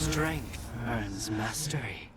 Strength earns mastery.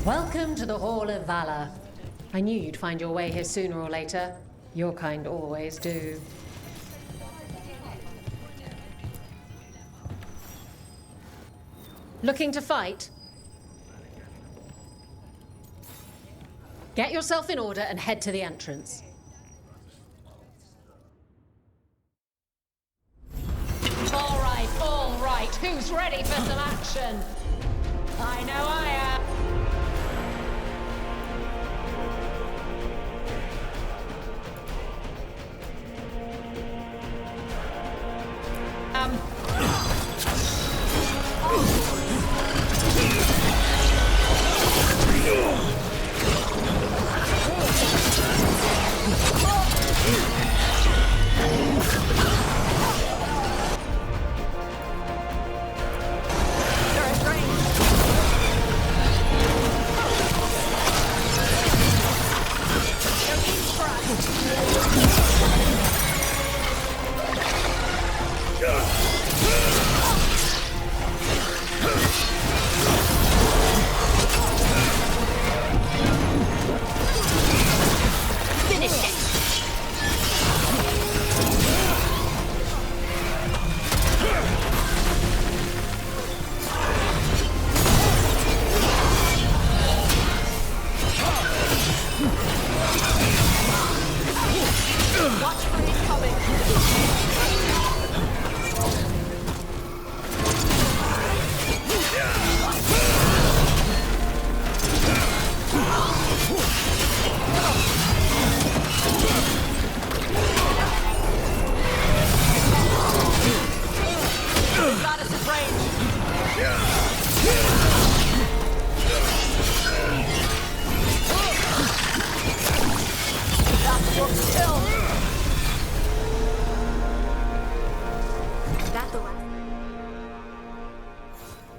Welcome to the Hall of Valor. I knew you'd find your way here sooner or later. Your kind always do. Looking to fight? Get yourself in order and head to the entrance. All right. Who's ready for some action? I know I am.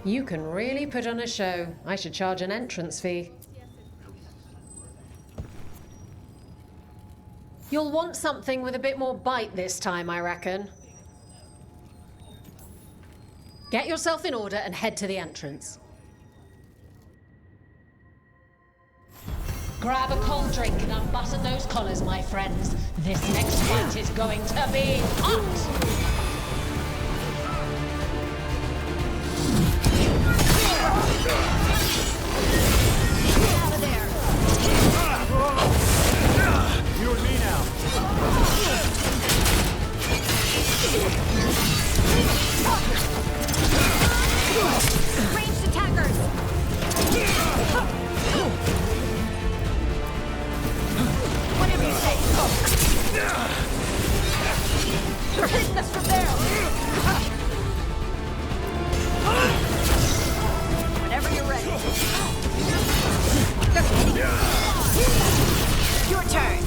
You can really put on a show. I should charge an entrance fee. You'll want something with a bit more bite this time, I reckon. Get yourself in order and head to the entrance. Grab a cold drink and unbutton those collars, my friends. This next fight is going to be hot! Out of there! You and me now. Ranged attackers! Whatever you say. You're hitting us from there! Whenever you're ready. Your turn.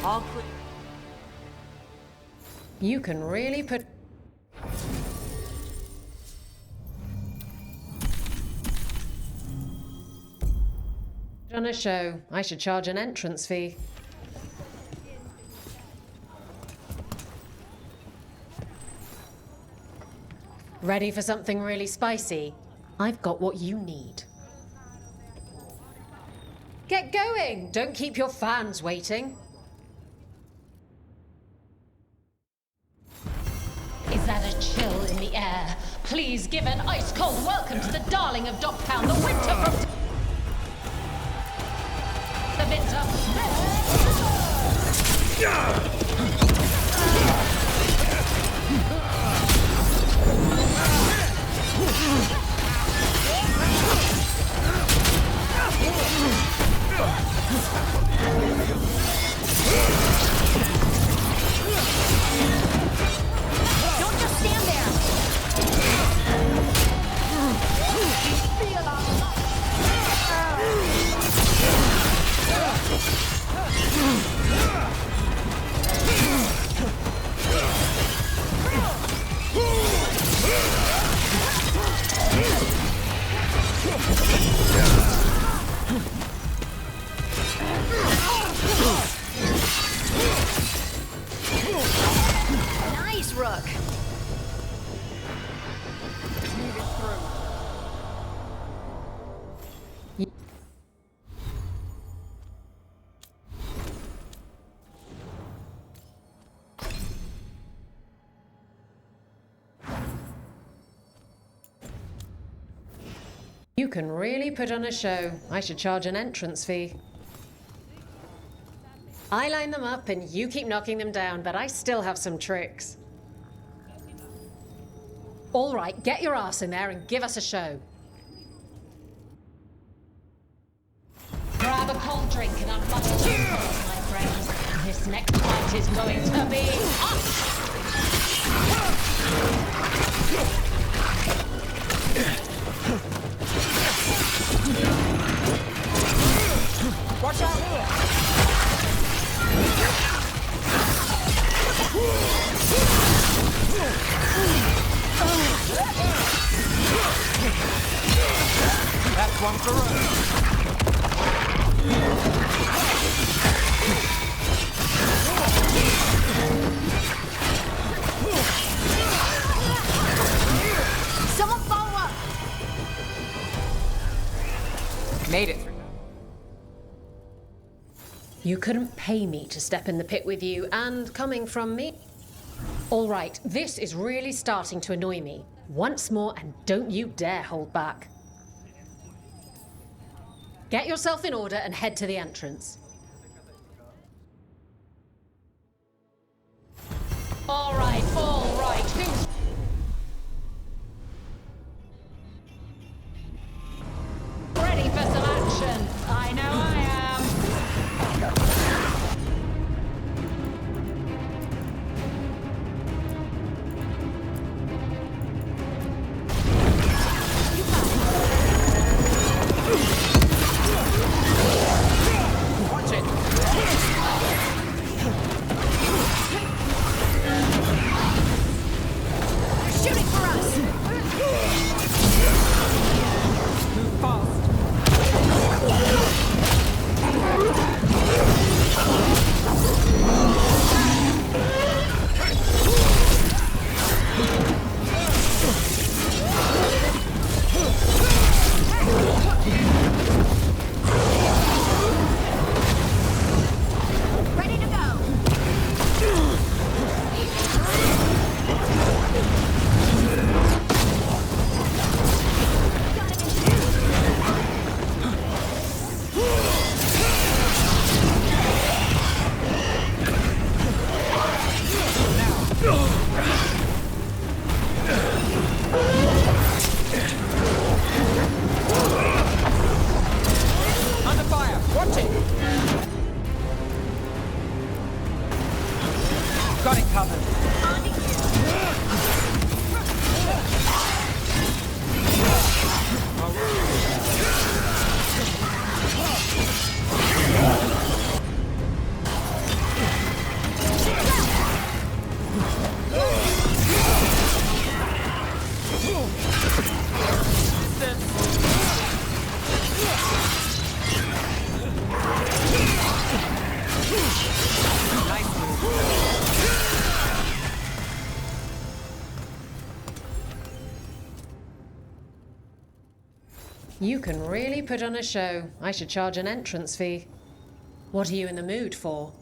All clear. You can really put... on a show. I should charge an entrance fee. Ready for something really spicy? I've got what you need. Get going! Don't keep your fans waiting. Is that a chill in the air? Please give an ice-cold welcome to the darling of Dogtown, the winter from... the winter. Don't just stand there! Nice, Rook! You can really put on a show. I should charge an entrance fee. I line them up and you keep knocking them down, but I still have some tricks. All right, get your ass in there and give us a show. Grab a cold drink and unbutton those collars, my friends. This next fight is going to be hot! Watch out here! That's one for us. Someone follow up! Made it. You couldn't pay me to step in the pit with you, and coming from me... All right, this is really starting to annoy me. Once more, and don't you dare hold back. Get yourself in order and head to the entrance. All right, who's... ready for some action? I know I am. Got it covered. You can really put on a show. I should charge an entrance fee. What are you in the mood for?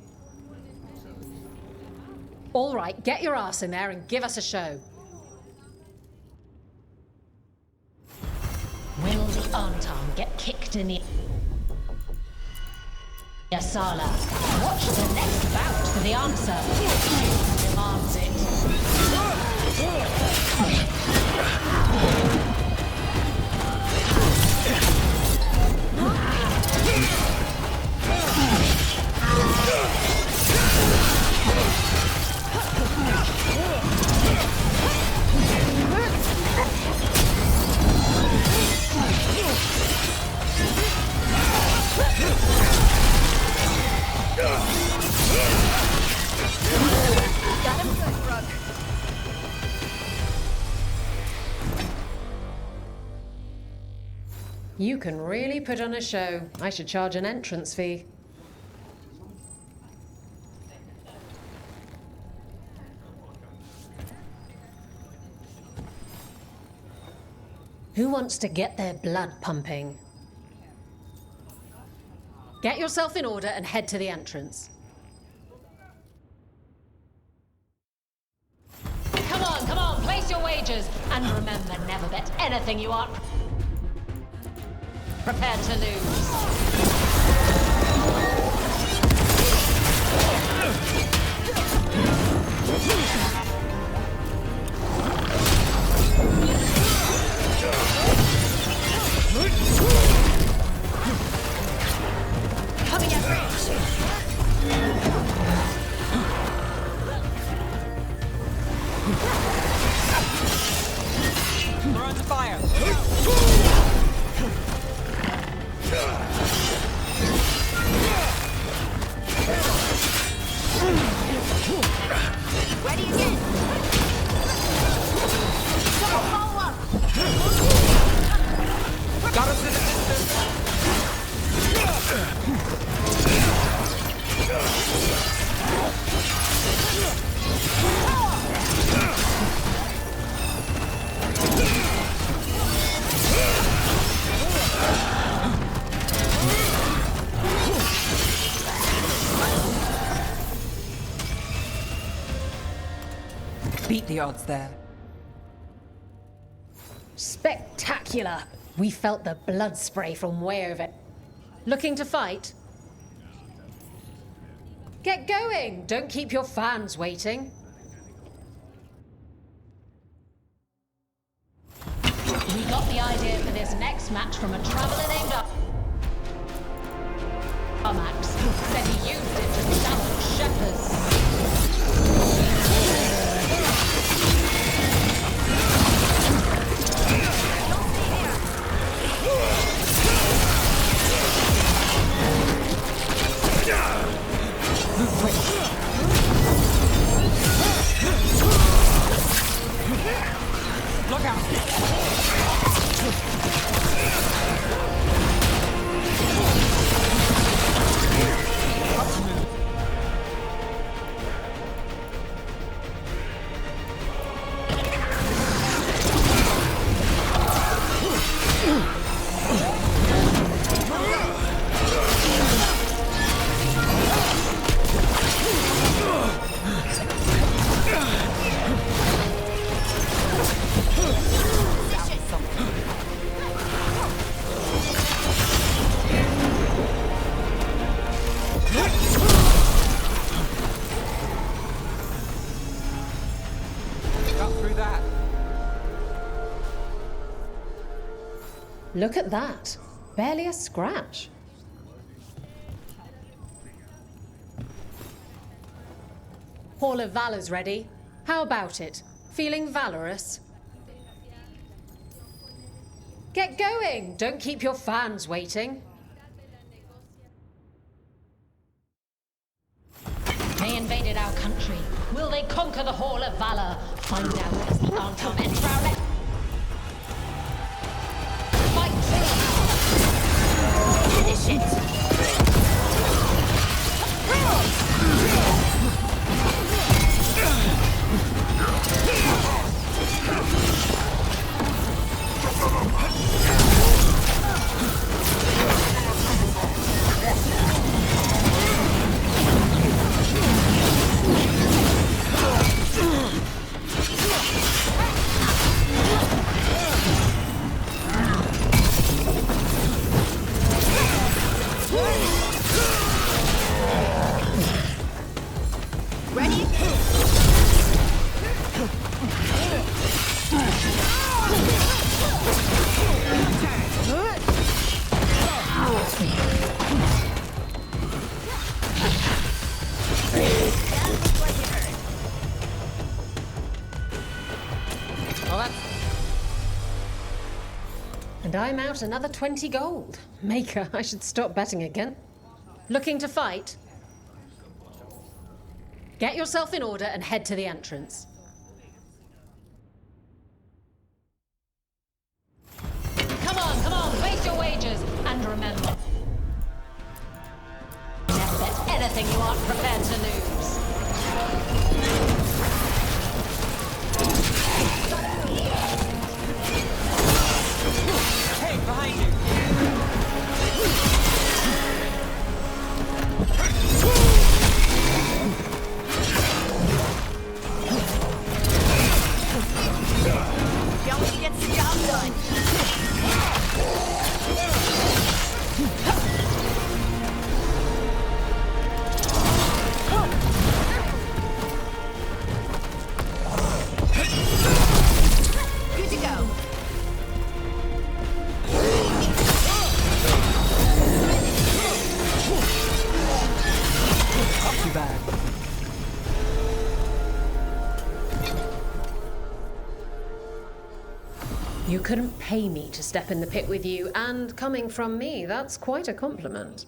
All right, get your ass in there and give us a show. Will the Anton get kicked in the Yasala? Watch the next bout for the answer. Demands it. Got him good, Rook. You can really put on a show. I should charge an entrance fee. Who wants to get their blood pumping? Get yourself in order and head to the entrance. Come on, place your wagers. And remember, never bet anything you aren't prepared to lose. Coming at range. We're under fire. Ready again. Someone follow up. Got us in the distance. Beat the odds there. Spectacular! We felt the blood spray from way over. Looking to fight? Get going! Don't keep your fans waiting. We got the idea for this next match from a traveller named Max. Said he used it to challenge shepherds. Look out! Look at that. Barely a scratch. Hall of Valor's ready. How about it? Feeling valorous? Get going! Don't keep your fans waiting. They invaded our country. Will they conquer the Hall of Valor? Find out as the Arkham enter. Fight through! Finish it! And I'm out another 20 gold. Maker, I should stop betting again. Looking to fight? Get yourself in order and head to the entrance. Come on, place your wagers. And remember, never bet anything you aren't prepared to lose. Hey, behind you! Jones gets the job done. Good to go. Not too bad. You couldn't pay me to step in the pit with you, and coming from me, that's quite a compliment.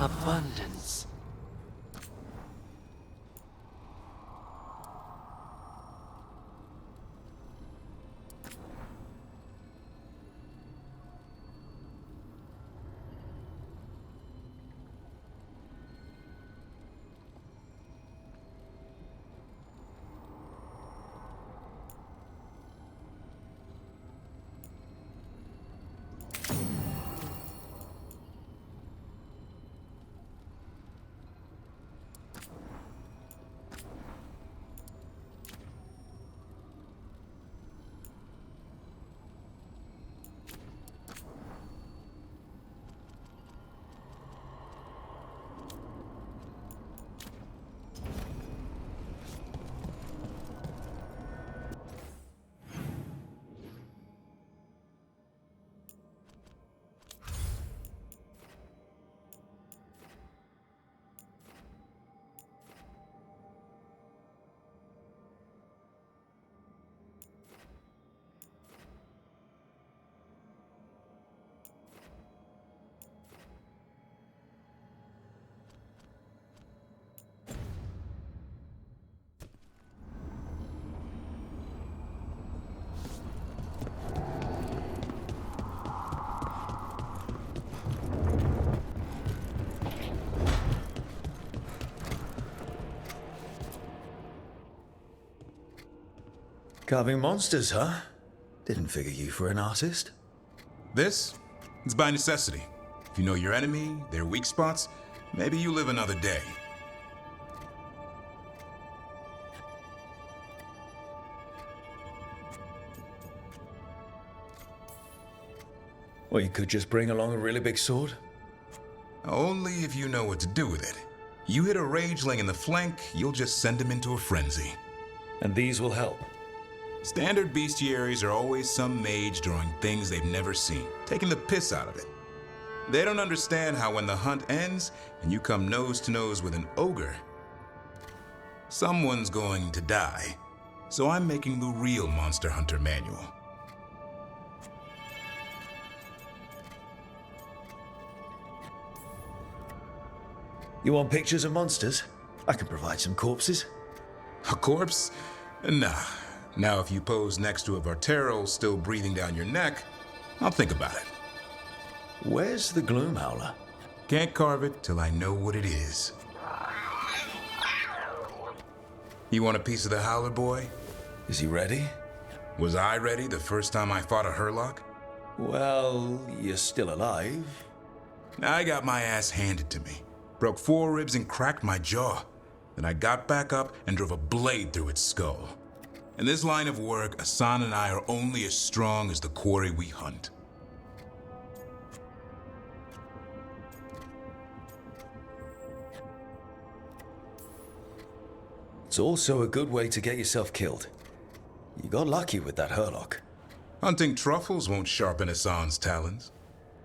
Abundance. Carving monsters, huh? Didn't figure you for an artist. This? It's by necessity. If you know your enemy, their weak spots, maybe you live another day. Well, you could just bring along a really big sword. Only if you know what to do with it. You hit a rageling in the flank, you'll just send him into a frenzy. And these will help. Standard bestiaries are always some mage drawing things they've never seen, taking the piss out of it. They don't understand how when the hunt ends and you come nose to nose with an ogre, someone's going to die. So I'm making the real Monster Hunter manual. You want pictures of monsters? I can provide some corpses. A corpse? Nah. Now if you pose next to a Vartero still breathing down your neck, I'll think about it. Where's the Gloom Howler? Can't carve it till I know what it is. You want a piece of the Howler, boy? Is he ready? Was I ready the first time I fought a Hurlock? Well, you're still alive. I got my ass handed to me. Broke 4 ribs and cracked my jaw. Then I got back up and drove a blade through its skull. In this line of work, Asan and I are only as strong as the quarry we hunt. It's also a good way to get yourself killed. You got lucky with that Hurlock. Hunting truffles won't sharpen Asan's talons.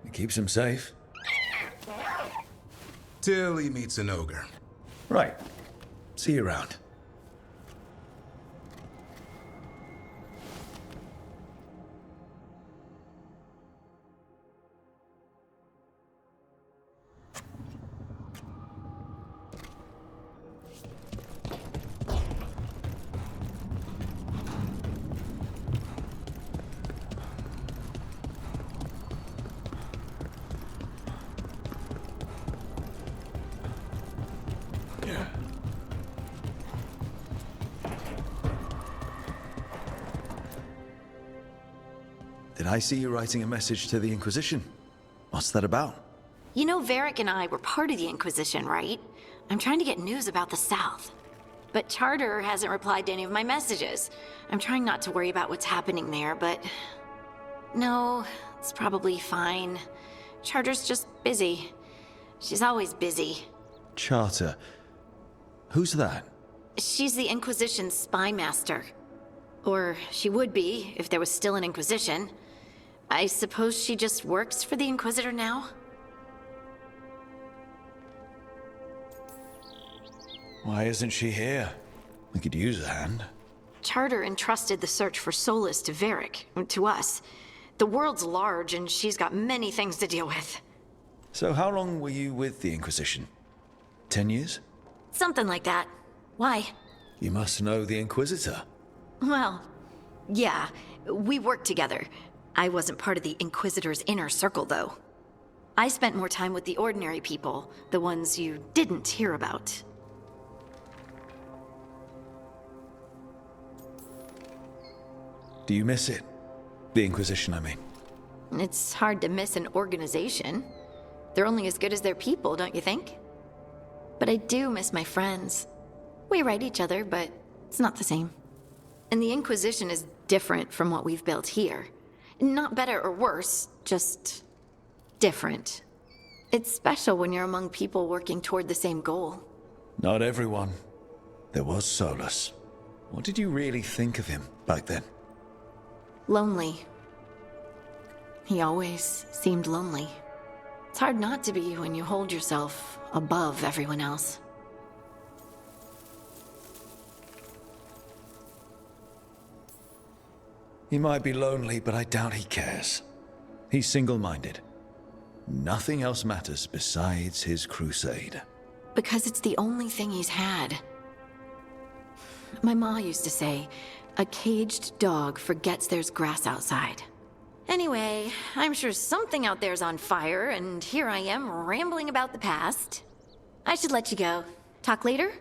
It keeps him safe. Till he meets an ogre. Right. See you around. Did I see you writing a message to the Inquisition? What's that about? You know, Varric and I were part of the Inquisition, right? I'm trying to get news about the South. But Charter hasn't replied to any of my messages. I'm trying not to worry about what's happening there, but... No, it's probably fine. Charter's just busy. She's always busy. Charter. Who's that? She's the Inquisition's spy master. Or she would be, if there was still an Inquisition. I suppose she just works for the Inquisitor now? Why isn't she here? We could use a hand. Charter entrusted the search for Solus to Varric, to us. The world's large, and she's got many things to deal with. So how long were you with the Inquisition? 10 years? Something like that. Why? You must know the Inquisitor. Well, yeah, we worked together. I wasn't part of the Inquisitor's inner circle, though. I spent more time with the ordinary people, the ones you didn't hear about. Do you miss it? The Inquisition, I mean. It's hard to miss an organization. They're only as good as their people, don't you think? But I do miss my friends. We write each other, but it's not the same. And the Inquisition is different from what we've built here. Not better or worse, just different. It's special when you're among people working toward the same goal. Not everyone. There was Solus. What did you really think of him back then? Lonely. He always seemed lonely. It's hard not to be when you hold yourself above everyone else. He might be lonely, but I doubt he cares. He's single-minded. Nothing else matters besides his crusade. Because it's the only thing he's had. My ma used to say, a caged dog forgets there's grass outside. Anyway, I'm sure something out there's on fire, and here I am rambling about the past. I should let you go. Talk later?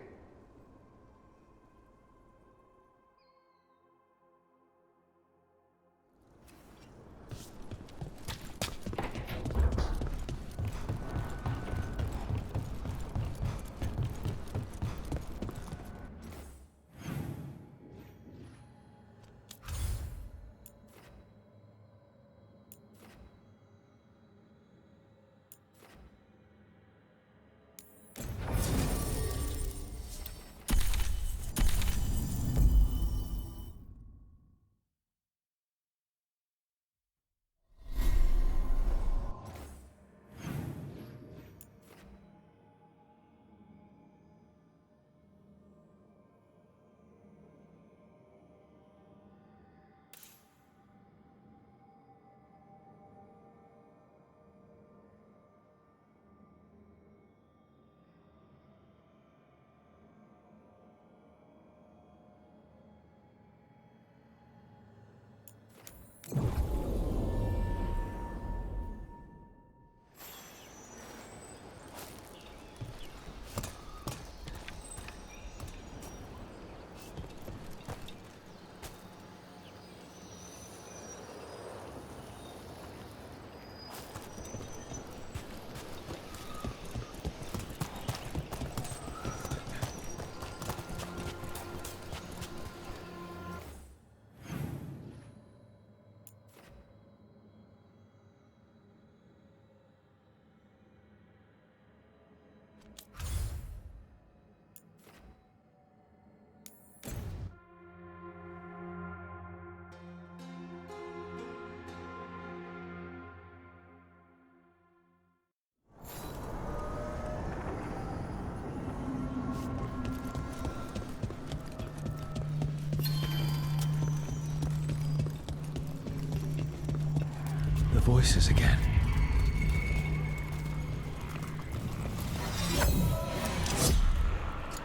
The voices again.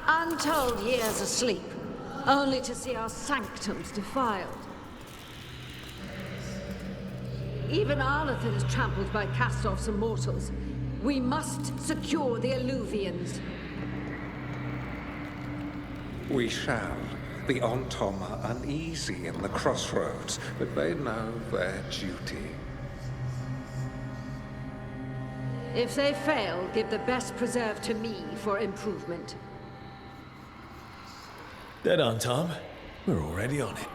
Untold years asleep, only to see our sanctums defiled. Even Arlathan is trampled by cast-offs and mortals. We must secure the Alluvians. We shall. The Ontom are uneasy in the crossroads, but they know their duty. If they fail, give the best preserve to me for improvement. Dead on, Tom. We're already on it.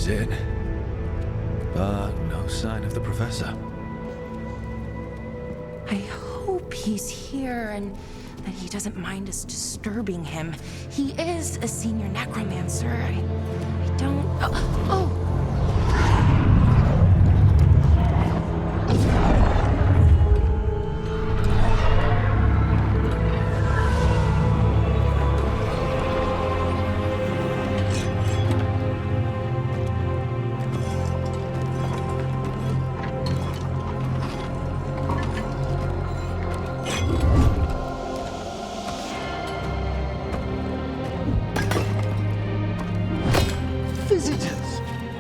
is it. But no sign of the professor. I hope he's here and that he doesn't mind us disturbing him. He is a senior necromancer. I don't... Oh!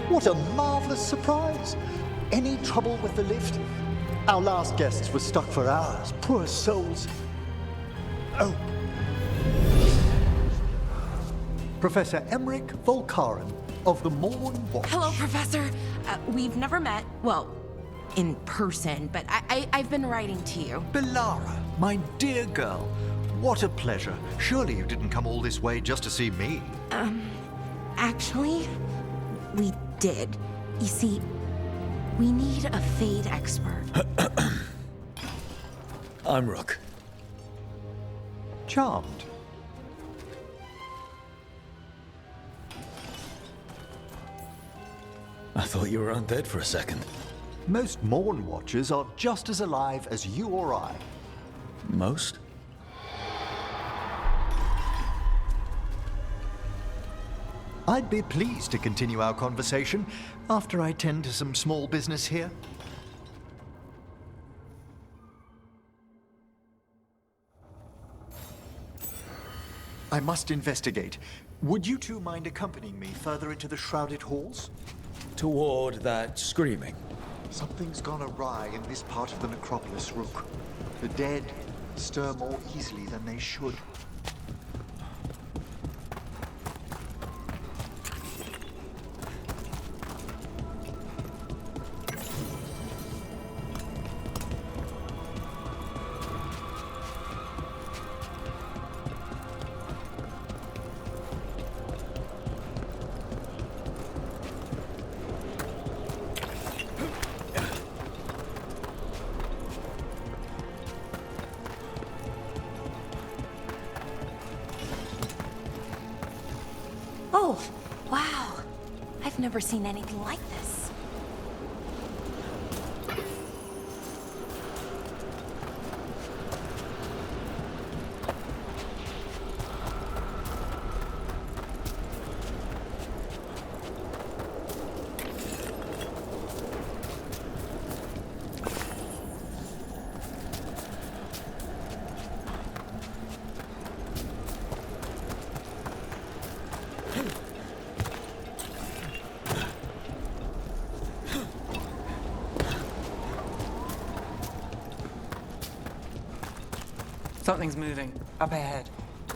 What a marvelous surprise! Any trouble with the lift? Our last guests were stuck for hours. Poor souls. Oh. Professor Emmerich Volkaren of the Morn Watch. Hello, Professor. We've never met. Well, in person, but I've been writing to you. Belara, my dear girl. What a pleasure. Surely you didn't come all this way just to see me. Actually, we did. You see, we need a Fade expert. I'm Rook. Charmed. I thought you were undead for a second. Most Morn Watchers are just as alive as you or I. Most? I'd be pleased to continue our conversation after I tend to some small business here. I must investigate. Would you two mind accompanying me further into the shrouded halls? Toward that screaming. Something's gone awry in this part of the necropolis, Rook. The dead stir more easily than they should. Oh, wow. I've never seen anything like this. Something's moving. Up ahead.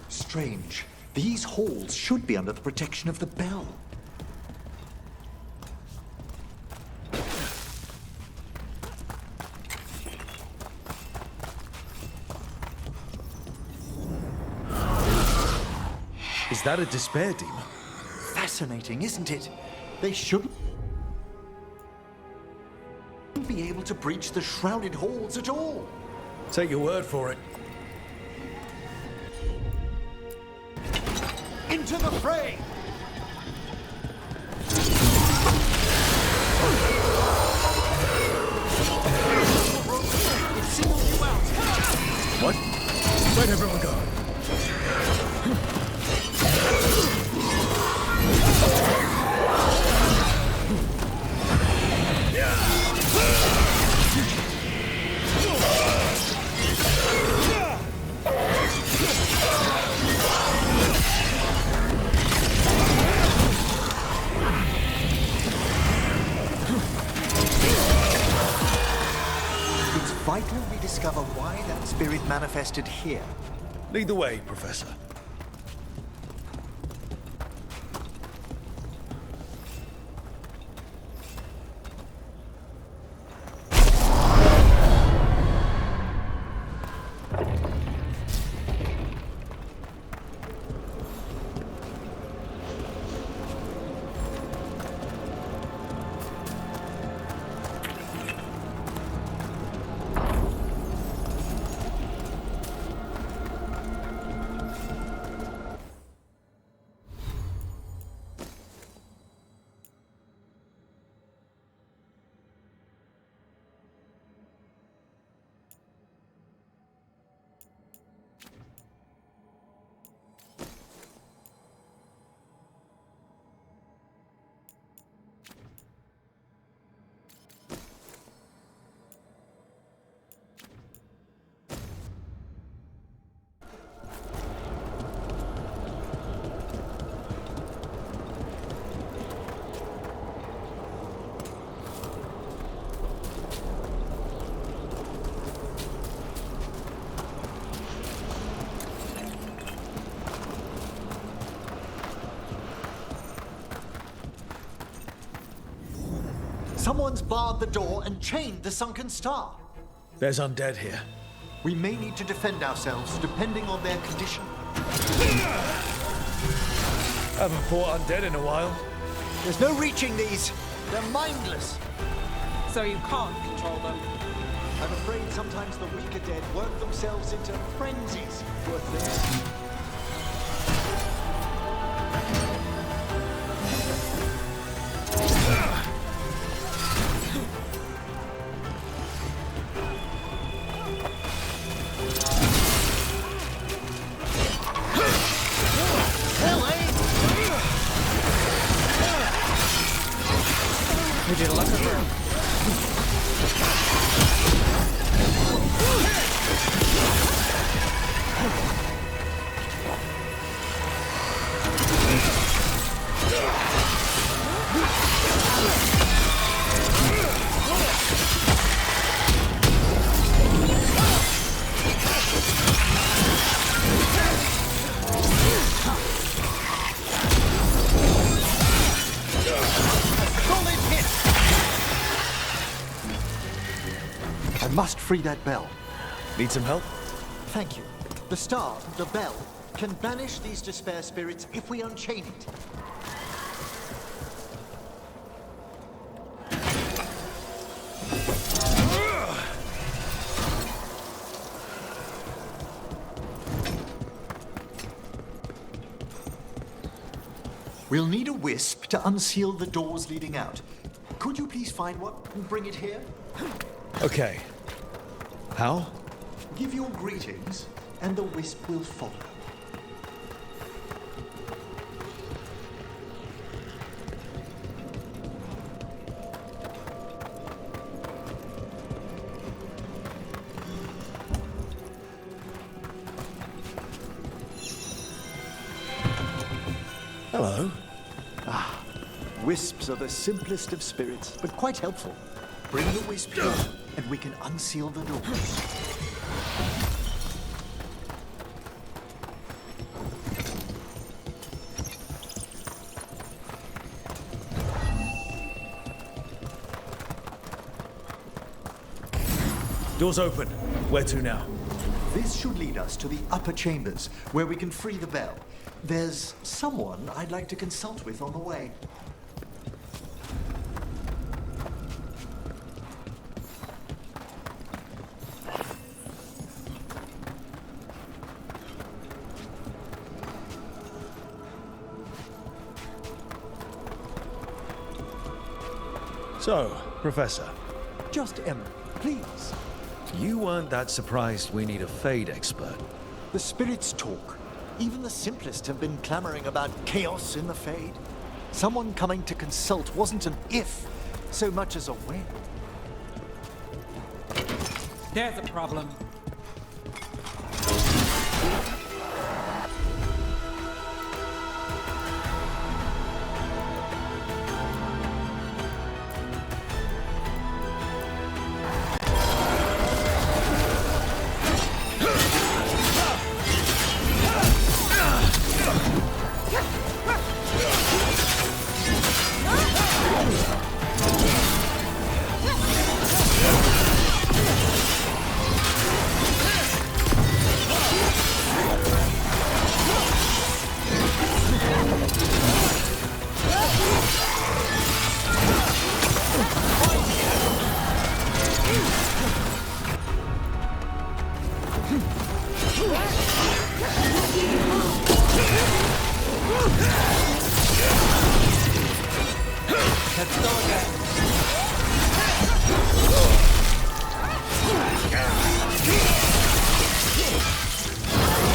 Strange. These halls should be under the protection of the bell. Is that a despair demon? Fascinating, isn't it? They shouldn't be able to breach the shrouded halls at all. Take your word for it. Into the fray! It singled you out. What? Where'd everyone go? Vital we discover why that spirit manifested here. Lead the way, Professor. Someone's barred the door and chained the sunken star. There's undead here. We may need to defend ourselves, depending on their condition. Haven't fought undead in a while. There's no reaching these. They're mindless. So you can't control them. I'm afraid sometimes the weaker dead work themselves into frenzies. Poor things. We did a lot of work. I must free that bell. Need some help? Thank you. The star, the bell, can banish these despair spirits if we unchain it. We'll need a wisp to unseal the doors leading out. Could you please find one and bring it here? Okay. How? Give your greetings, and the wisp will follow. Hello. Wisps are the simplest of spirits, but quite helpful. Bring the wisp here, and we can unseal the doors. Door's open. Where to now? This should lead us to the upper chambers, where we can free the bell. There's someone I'd like to consult with on the way. So, Professor, Just Emma, please. you weren't that surprised we need a Fade expert. The spirits talk. Even the simplest have been clamoring about chaos in the Fade. Someone coming to consult wasn't an if, so much as a when. There's a problem. Let's go again.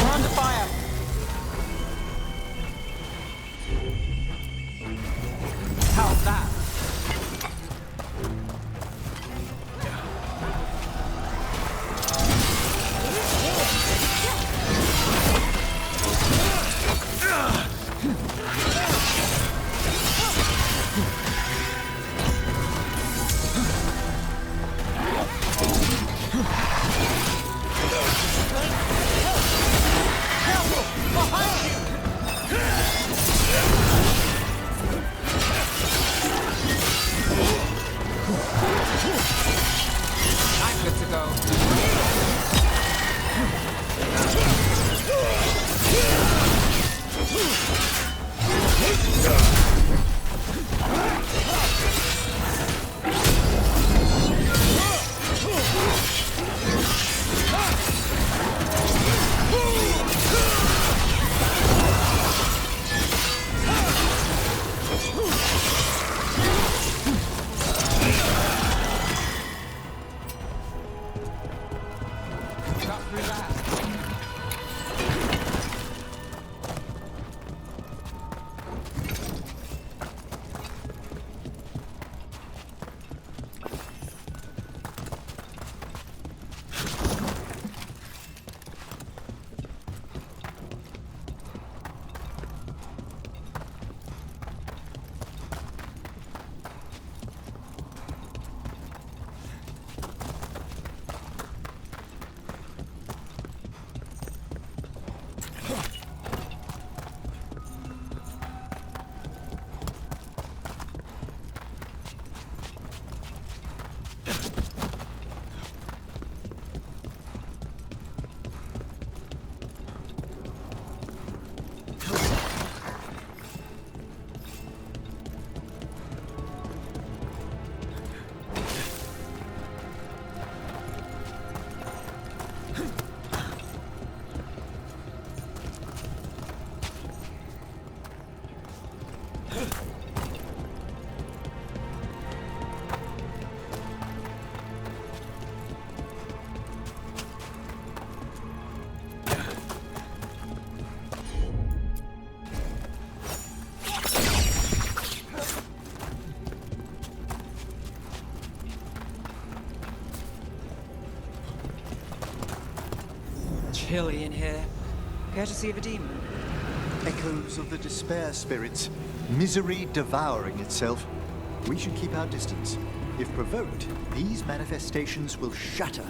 We're under fire. How's that? Chilly in here. Courtesy of a demon. Echoes of the despair spirits, misery devouring itself. We should keep our distance. If provoked, these manifestations will shatter.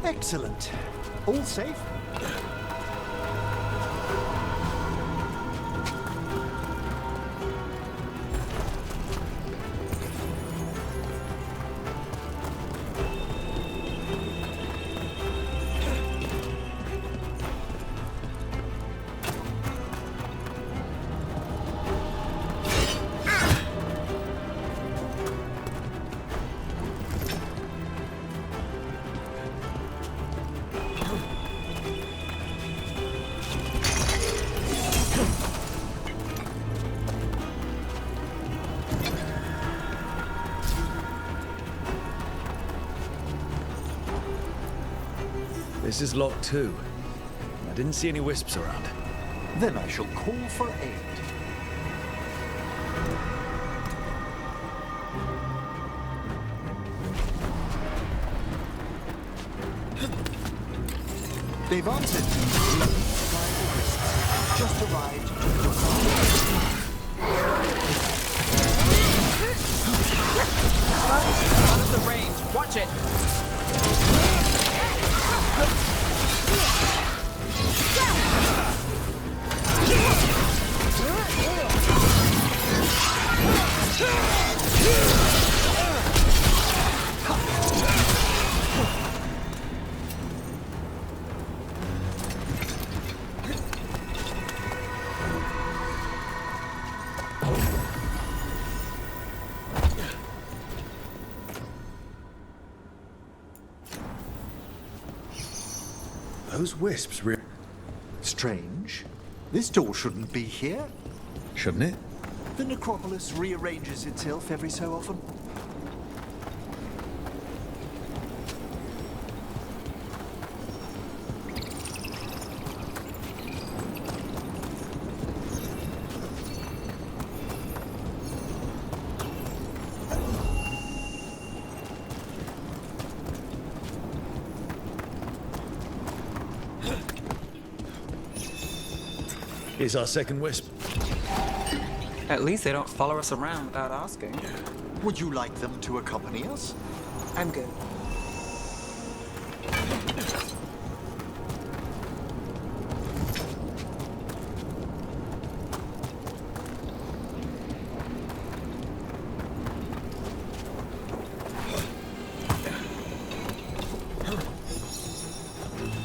Excellent. All safe? This is locked too. I didn't see any wisps around. Then I shall call for aid. They've answered. Just arrived. Out of the range. Watch it. Those wisps Strange. This door shouldn't be here. Shouldn't it? The necropolis rearranges itself every so often. Here's our second wisp. At least they don't follow us around without asking. Would you like them to accompany us? I'm good.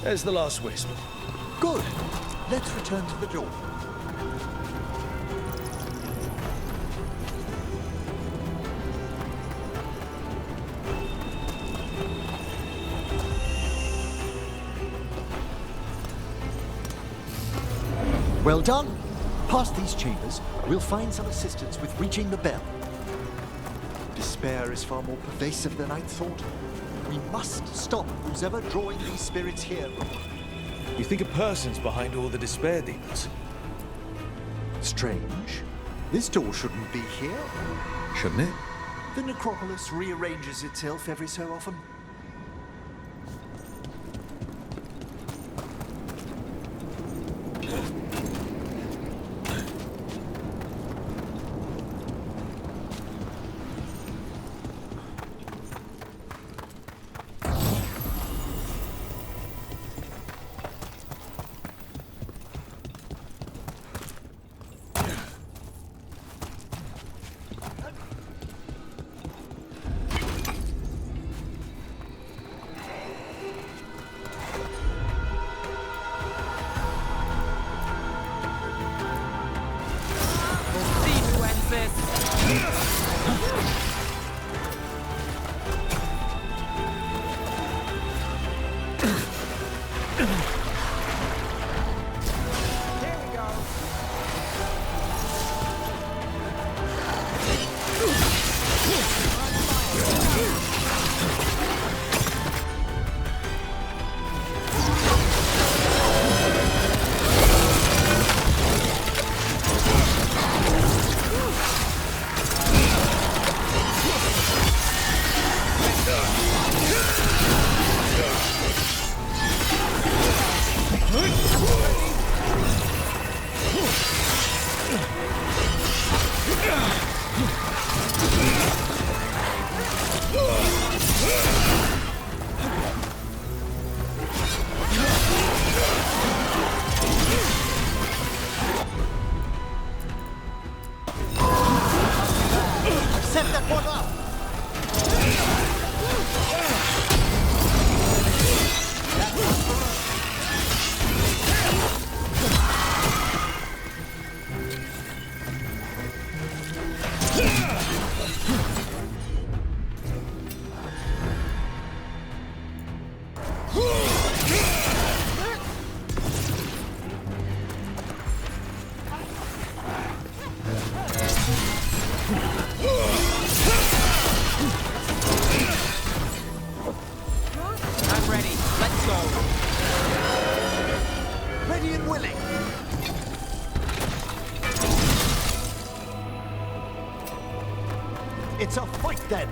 There's the last wisp. Good. Let's return to the door. Well done. Past these chambers, we'll find some assistance with reaching the bell. Despair is far more pervasive than I'd thought. We must stop who's ever drawing these spirits here. You think a person's behind all the despair demons? Strange. This door shouldn't be here. Shouldn't it? The necropolis rearranges itself every so often. It's a fight then!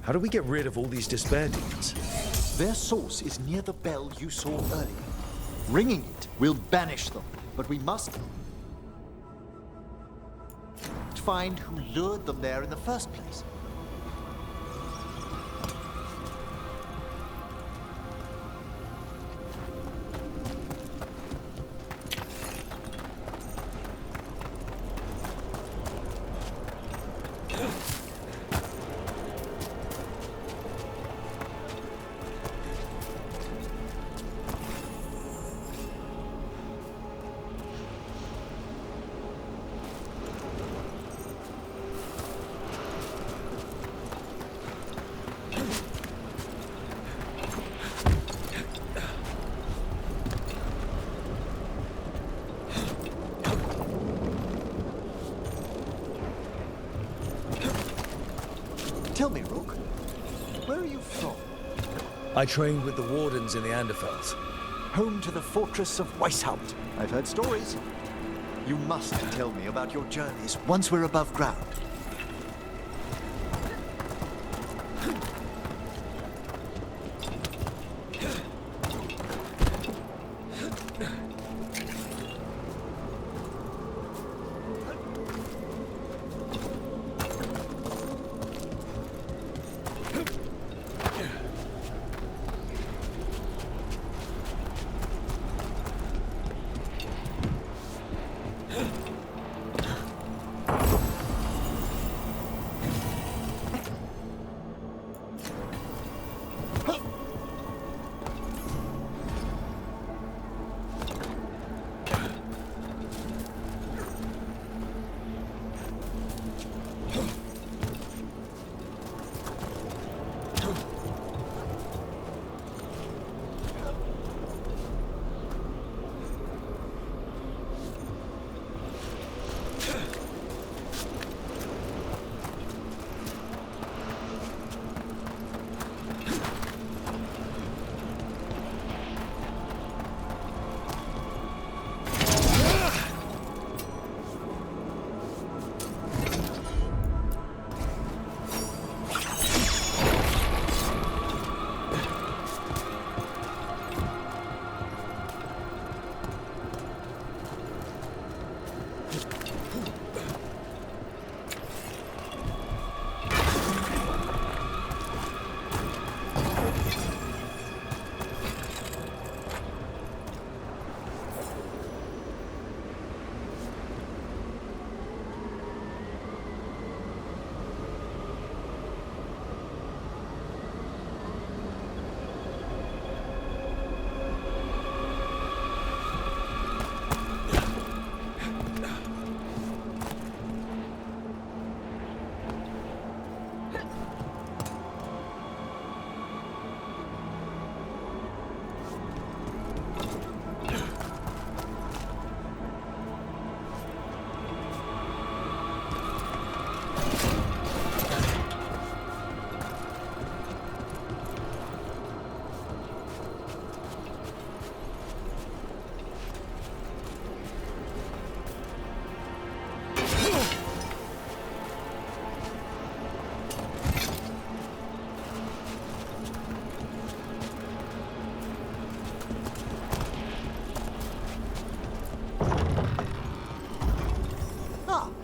How do we get rid of all these despair demons? Their source is near the bell you saw earlier. Ringing it will banish them, but we must find who lured them there in the first place. Tell me, Rook, where are you from? I trained with the Wardens in the Anderfels. Home to the fortress of Weishaupt. I've heard stories. You must tell me about your journeys once we're above ground.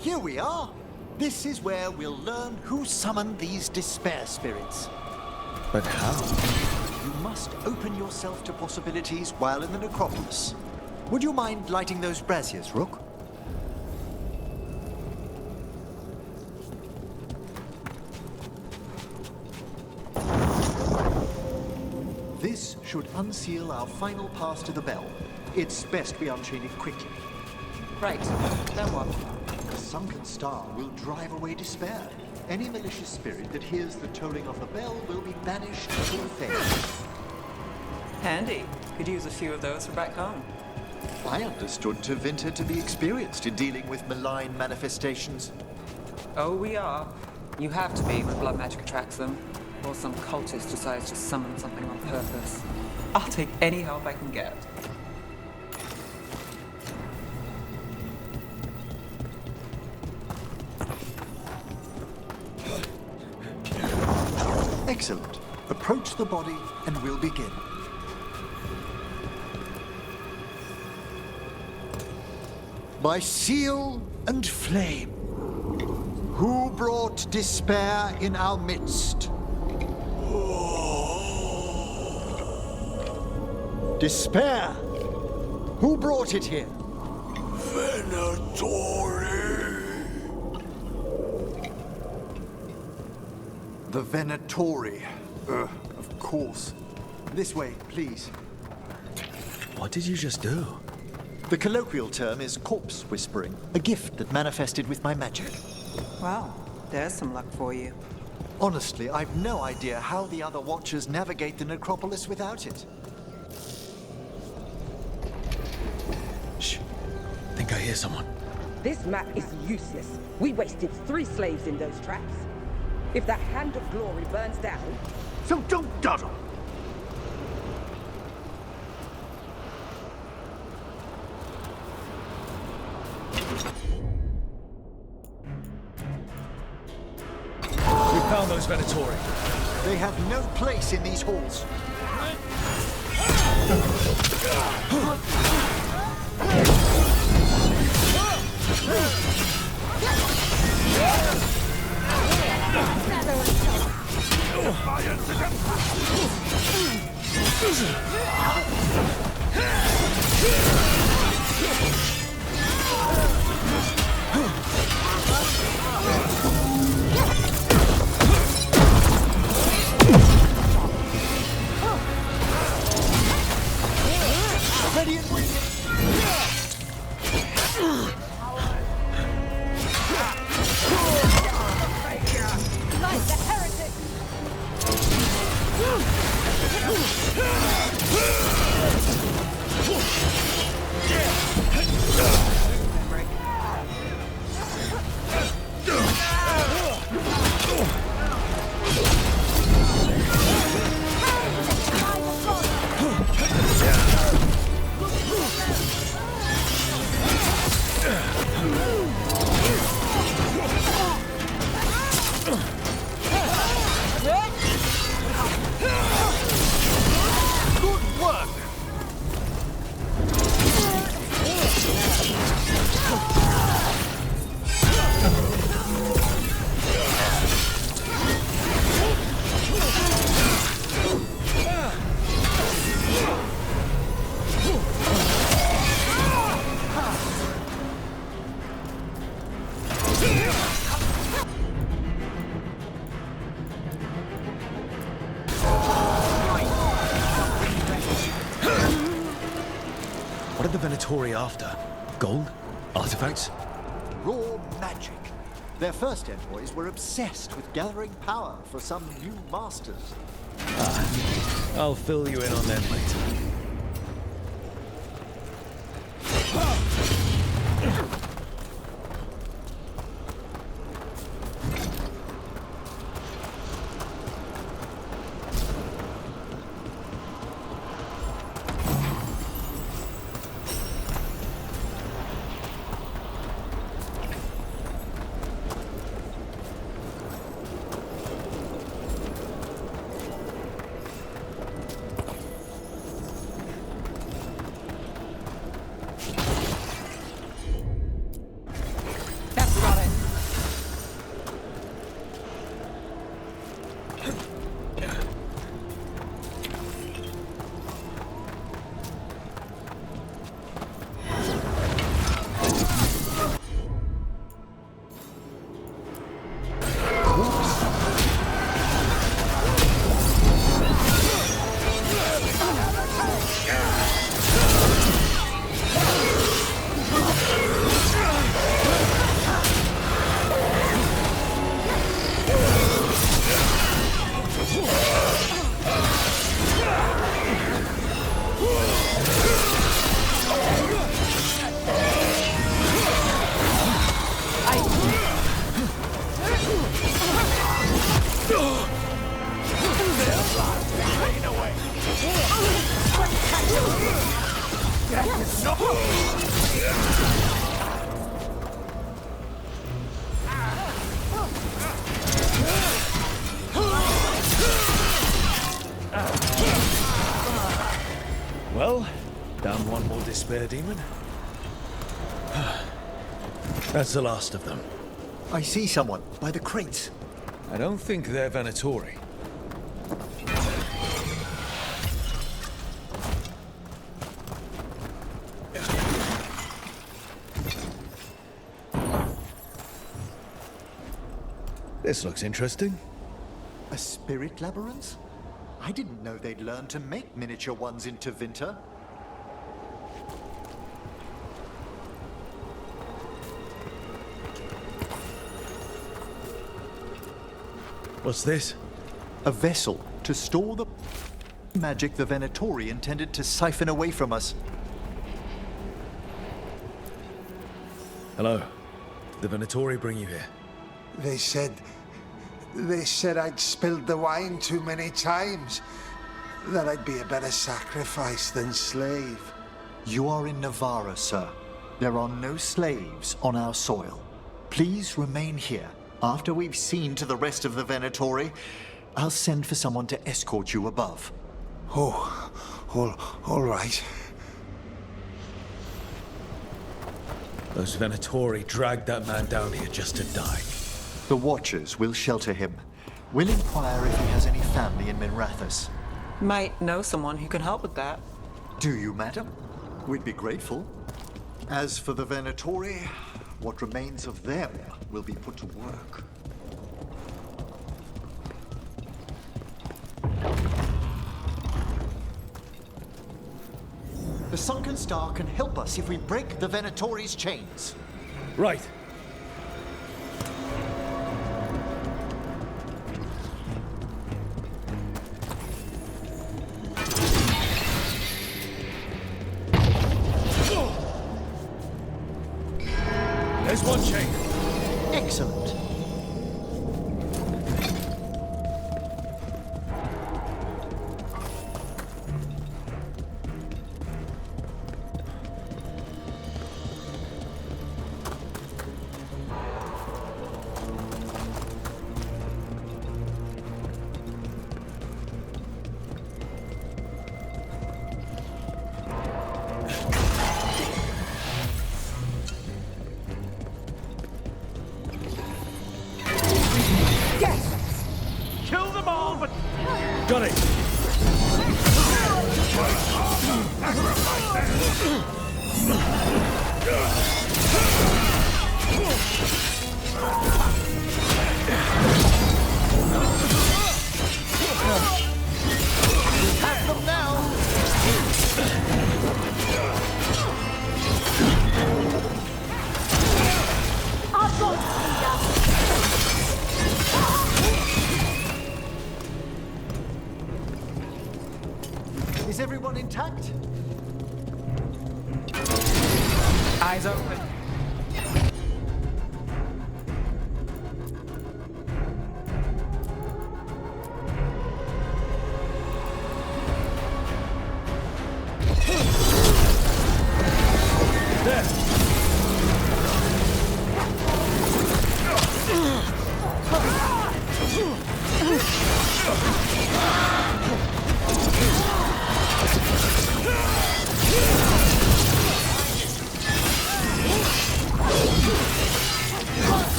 Here we are. This is where we'll learn who summoned these despair spirits. But how? You must open yourself to possibilities while in the necropolis. Would you mind lighting those braziers, Rook? This should unseal our final pass to the bell. It's best we unchain it quickly. Right. Then what? The sunken star will drive away despair. Any malicious spirit that hears the tolling of the bell will be banished to the Thedas. Handy. Could use a few of those for back home. I understood Tevinter to be experienced in dealing with malign manifestations. Oh, we are. You have to be when blood magic attracts them. Or some cultist decides to summon something on purpose. I'll take any help I can get. Excellent. Approach the body and we'll begin. By seal and flame, who brought despair in our midst? Despair! Who brought it here? The Venatori. Of course. This way, please. What did you just do? The colloquial term is corpse whispering, a gift that manifested with my magic. Wow, there's some luck for you. Honestly, I've no idea how the other Watchers navigate the necropolis without it. Shh. Think I hear someone. This map is useless. We wasted 3 slaves in those traps. If that Hand of Glory burns down... So don't dawdle! We found those Venatori. They have no place in these halls. Ready and waiting. Like the heretic! Good work! What are the Venatori after? Gold? Artifacts? Raw magic. Their first envoys were obsessed with gathering power for some new masters. I'll fill you in on them later. Well, down one more despair demon. That's the last of them. I see someone by the crates. I don't think they're Venatori. This looks interesting. A spirit labyrinth? I didn't know they'd learn to make miniature ones in Tevinter. What's this? A vessel to store the magic the Venatori intended to siphon away from us. Hello. Did the Venatori bring you here? They said I'd spilled the wine too many times. That I'd be a better sacrifice than slave. You are in Navarra, sir. There are no slaves on our soil. Please remain here. After we've seen to the rest of the Venatori, I'll send for someone to escort you above. Oh, all right. Those Venatori dragged that man down here just to die. The Watchers will shelter him. We'll inquire if he has any family in Minrathous. Might know someone who can help with that. Do you, madam? We'd be grateful. As for the Venatori, what remains of them will be put to work. The Sunken Star can help us if we break the Venatori's chains. Right. There's one chain. Excellent. Got it! Have them now! I've got Is everyone intact? Eyes open.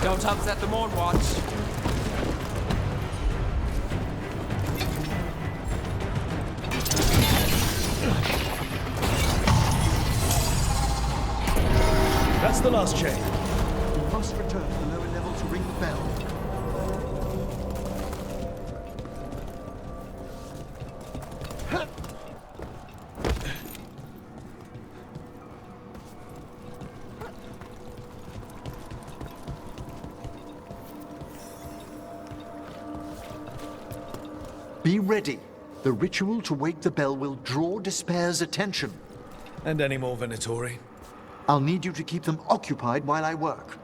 Don't upset the Morn Watch. That's the last chain. We must return to the lower level to ring the bell. Be ready. The ritual to wake the bell will draw Despair's attention. And any more Venatori? I'll need you to keep them occupied while I work.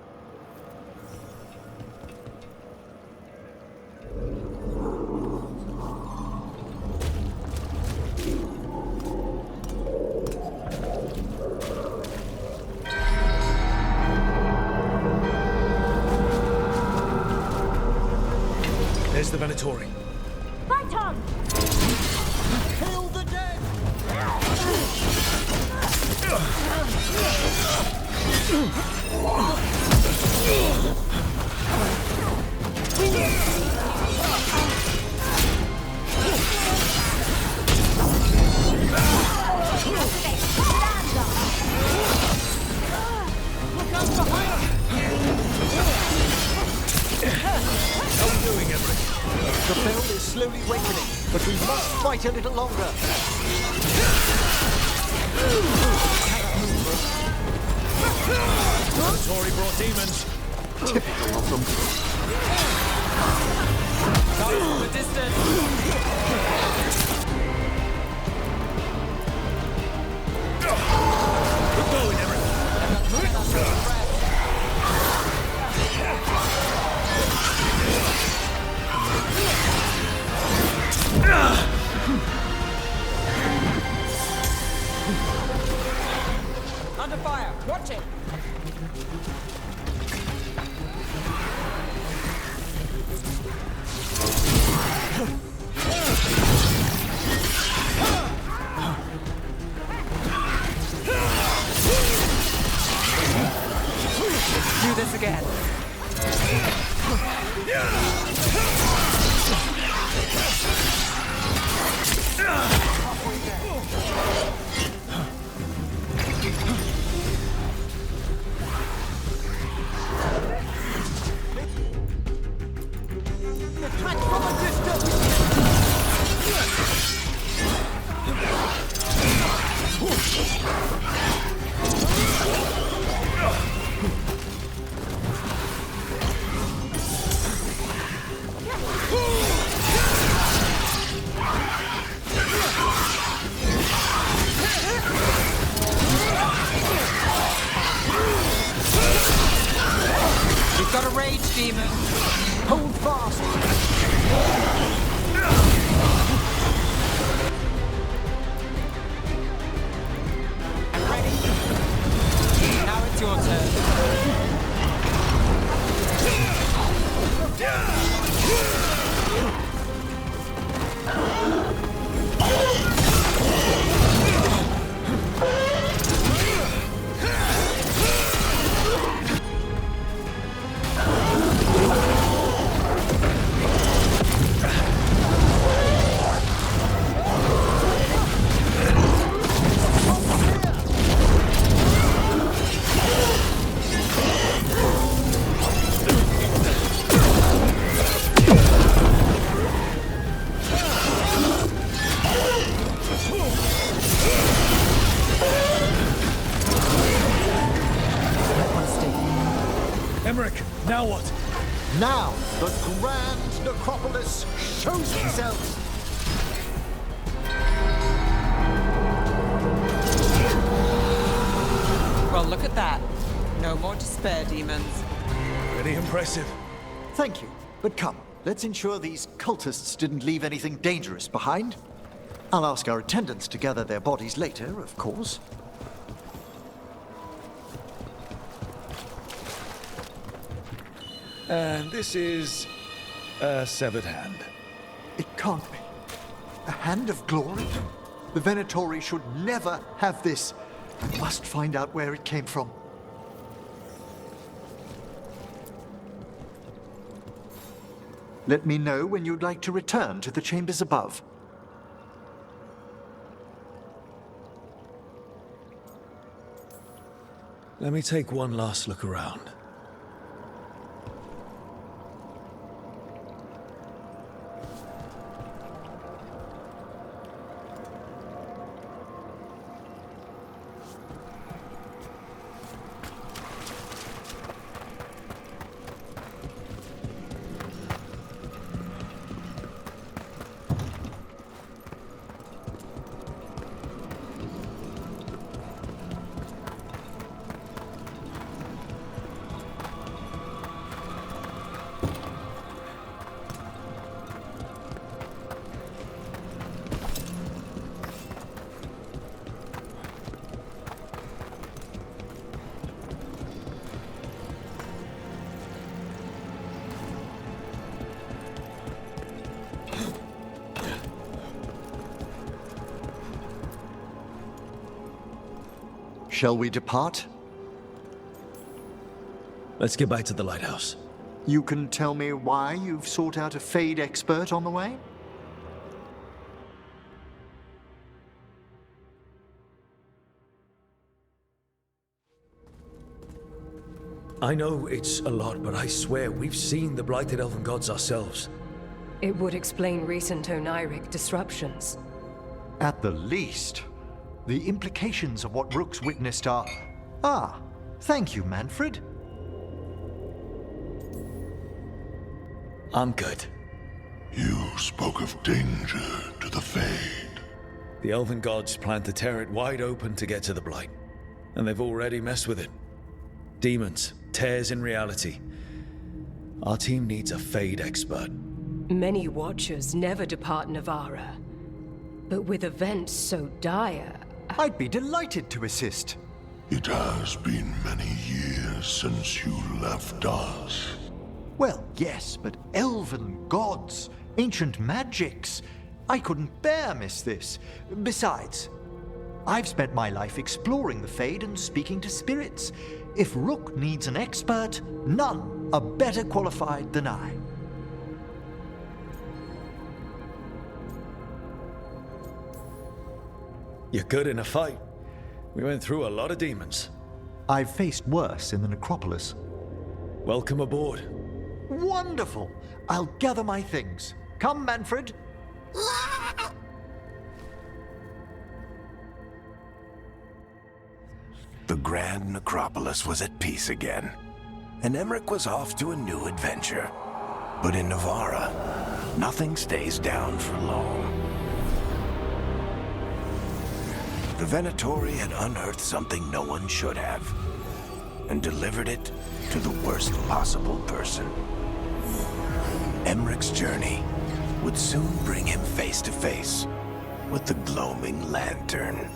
There's the Venatori. Right on! Kill the dead! How are we doing, Emmerich? The bell is slowly wakening, but we must fight a little longer. Venatori brought demons. Typical of them. Coming from the distance. Keep going, Emmerich. Under fire. Watch it. Do this again. Attack from a distance! We've got a rage demon. Hold fast! I'm ready. Now it's your Emmerich, now what? Now, the grand necropolis shows itself! Well, look at that. No more despair, demons. Pretty impressive. Thank you, but come, let's ensure these cultists didn't leave anything dangerous behind. I'll ask our attendants to gather their bodies later, of course. And this is a severed hand. It can't be. A hand of glory? The Venatori should never have this. I must find out where it came from. Let me know when you'd like to return to the chambers above. Let me take one last look around. Shall we depart? Let's get back to the lighthouse. You can tell me why you've sought out a Fade expert on the way? I know it's a lot, but I swear we've seen the blighted elven gods ourselves. It would explain recent Oniric disruptions. At the least, the implications of what Rook's witnessed are... Ah, thank you, Manfred. I'm good. You spoke of danger to the Fade. The elven gods plan to tear it wide open to get to the blight, and they've already messed with it. Demons, tears in reality. Our team needs a Fade expert. Many Watchers never depart Navara. But with events so dire... I'd be delighted to assist. It has been many years since you left us. Well, yes, but elven gods, ancient magics. I couldn't bear miss this. Besides, I've spent my life exploring the Fade and speaking to spirits. If Rook needs an expert, none are better qualified than I. You're good in a fight. We went through a lot of demons. I've faced worse in the necropolis. Welcome aboard. Wonderful! I'll gather my things. Come, Manfred. The Grand Necropolis was at peace again, and Emmerich was off to a new adventure. But in Navara, nothing stays down for long. The Venatori had unearthed something no one should have, and delivered it to the worst possible person. Emmerich's journey would soon bring him face to face with the gloaming lantern.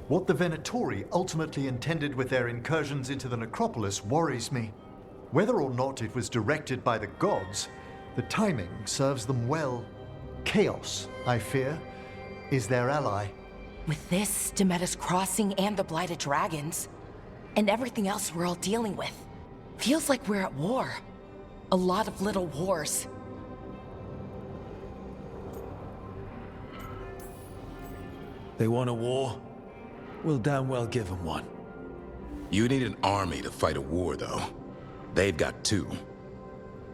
What the Venatori ultimately intended with their incursions into the necropolis worries me. Whether or not it was directed by the gods, the timing serves them well. Chaos, I fear, is their ally. With this, Demeter's Crossing and the Blighted Dragons, and everything else we're all dealing with, feels like we're at war. A lot of little wars. They want a war? We'll damn well give them one. You need an army to fight a war, though. They've got two.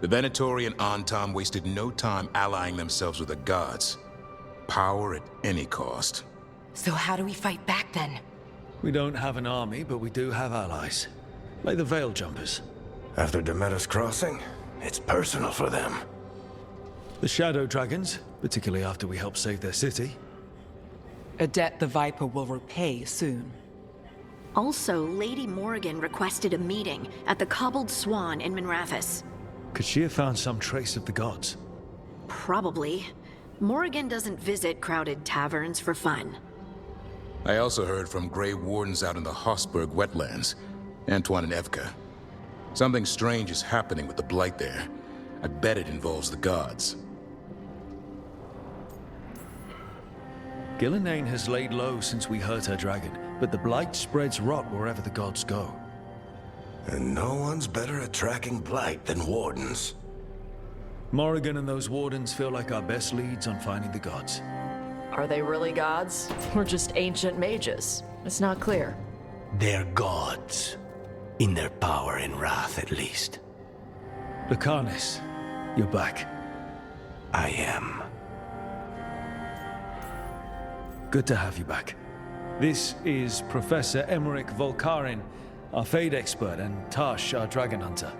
The Venatori and Antam wasted no time allying themselves with the gods. Power at any cost. So how do we fight back, then? We don't have an army, but we do have allies. Like the Veil Jumpers. After Demeter's Crossing, it's personal for them. The Shadow Dragons, particularly after we helped save their city. A debt the Viper will repay soon. Also, Lady Morrigan requested a meeting at the Cobbled Swan in Minrathous. Could she have found some trace of the gods? Probably. Morrigan doesn't visit crowded taverns for fun. I also heard from Grey Wardens out in the Hossberg wetlands, Antoine and Evka. Something strange is happening with the Blight there. I bet it involves the gods. Gillenane has laid low since we hurt her dragon, but the Blight spreads rot wherever the gods go. And no one's better at tracking Blight than Wardens. Morrigan and those Wardens feel like our best leads on finding the gods. Are they really gods? Or just ancient mages? It's not clear. They're gods. In their power and wrath, at least. Lucanus, you're back. I am. Good to have you back. This is Professor Emmerich Volkarin, our Fade expert, and Tash, our dragon hunter.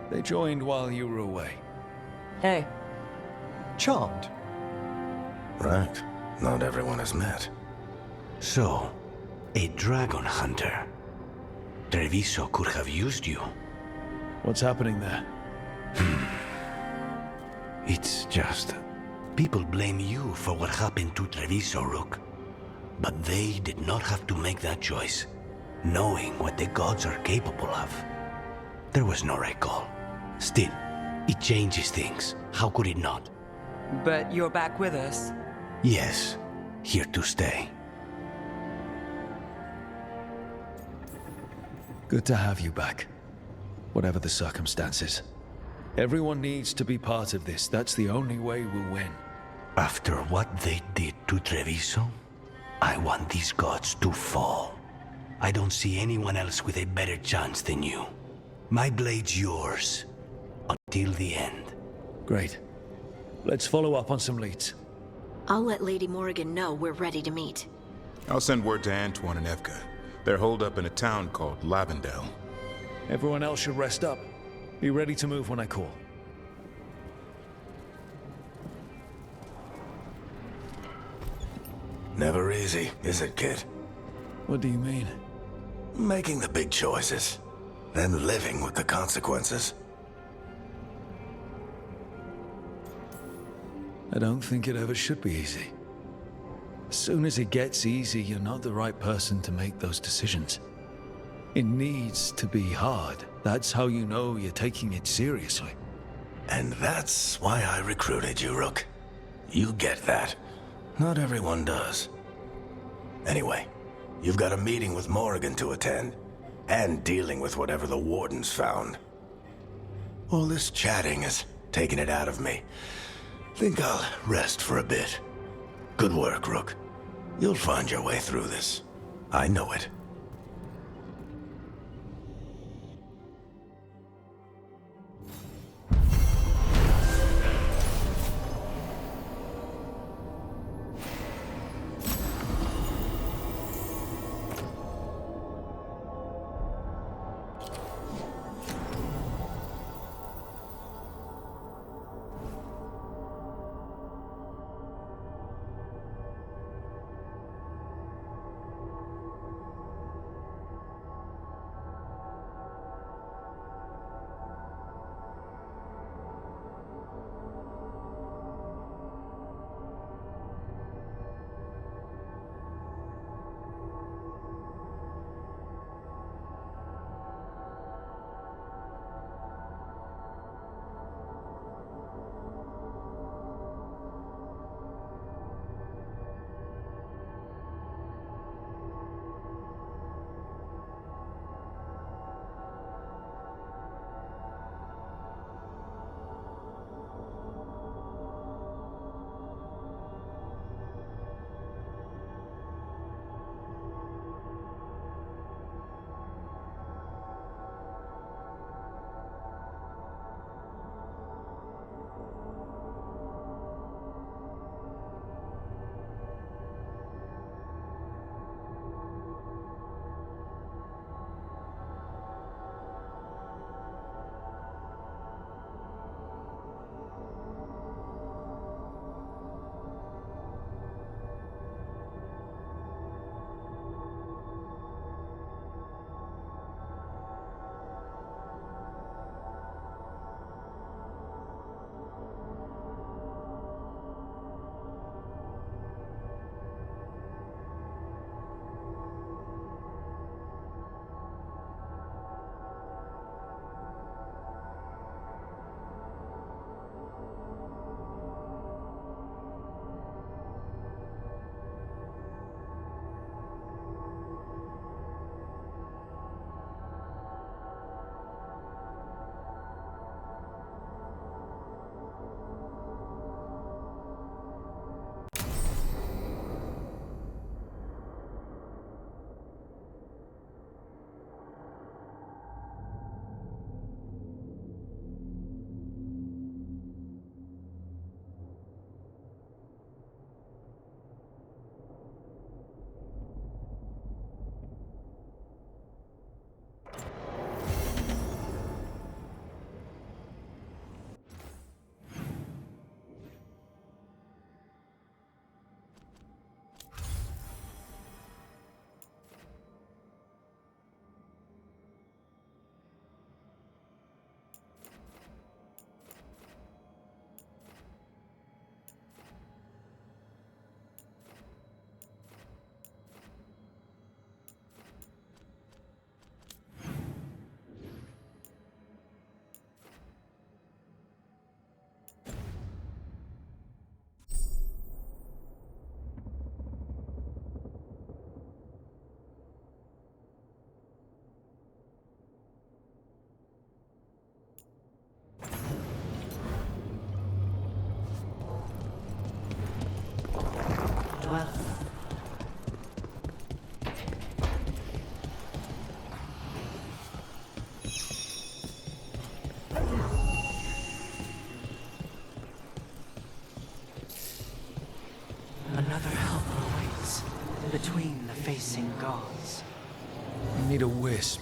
They joined while you were away. Hey. Charmed. Right. Not everyone has met. So, a dragon hunter. Treviso could have used you. What's happening there? It's just... People blame you for what happened to Treviso, Rook. But they did not have to make that choice, knowing what the gods are capable of. There was no right call. Still, it changes things. How could it not? But you're back with us. Yes, here to stay. Good to have you back, whatever the circumstances. Everyone needs to be part of this. That's the only way we'll win. After what they did to Treviso, I want these gods to fall. I don't see anyone else with a better chance than you. My blade's yours, until the end. Great. Let's follow up on some leads. I'll let Lady Morrigan know we're ready to meet. I'll send word to Antoine and Evka. They're holed up in a town called Lavendel. Everyone else should rest up. Be ready to move when I call. Never easy, is it, kid? What do you mean? Making the big choices, then living with the consequences. I don't think it ever should be easy. As soon as it gets easy, you're not the right person to make those decisions. It needs to be hard. That's how you know you're taking it seriously. And that's why I recruited you, Rook. You get that. Not everyone does. Anyway, you've got a meeting with Morrigan to attend, and dealing with whatever the Warden's found. All this chatting is taking it out of me. Think I'll rest for a bit. Good work, Rook. You'll find your way through this. I know it. well. Another helper waits between the facing gods. You need a wisp.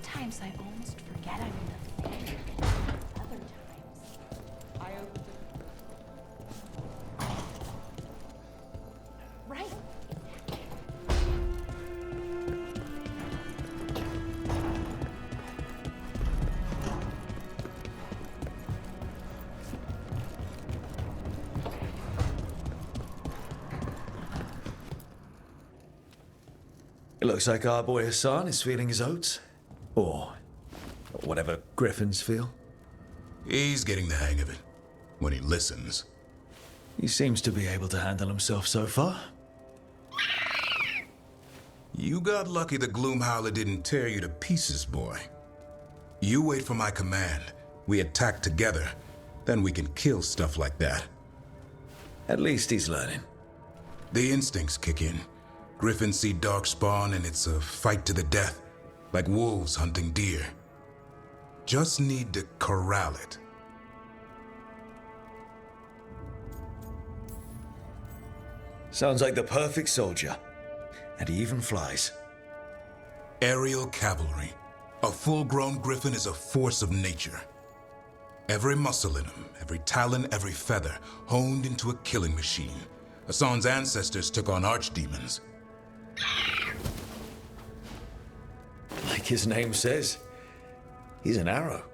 Sometimes I almost forget I'm in the thing. Other times, I open the... Right. It looks like our boy Hassan is feeling his oats. Or whatever griffins feel. He's getting the hang of it. When he listens. He seems to be able to handle himself so far. You got lucky the Gloomhowler didn't tear you to pieces, boy. You wait for my command. We attack together. Then we can kill stuff like that. At least he's learning. The instincts kick in. Griffins see darkspawn and it's a fight to the death. Like wolves hunting deer. Just need to corral it. Sounds like the perfect soldier. And he even flies. Aerial cavalry. A full-grown griffin is a force of nature. Every muscle in him, every talon, every feather, honed into a killing machine. Hassan's ancestors took on archdemons. Like his name says, he's an arrow.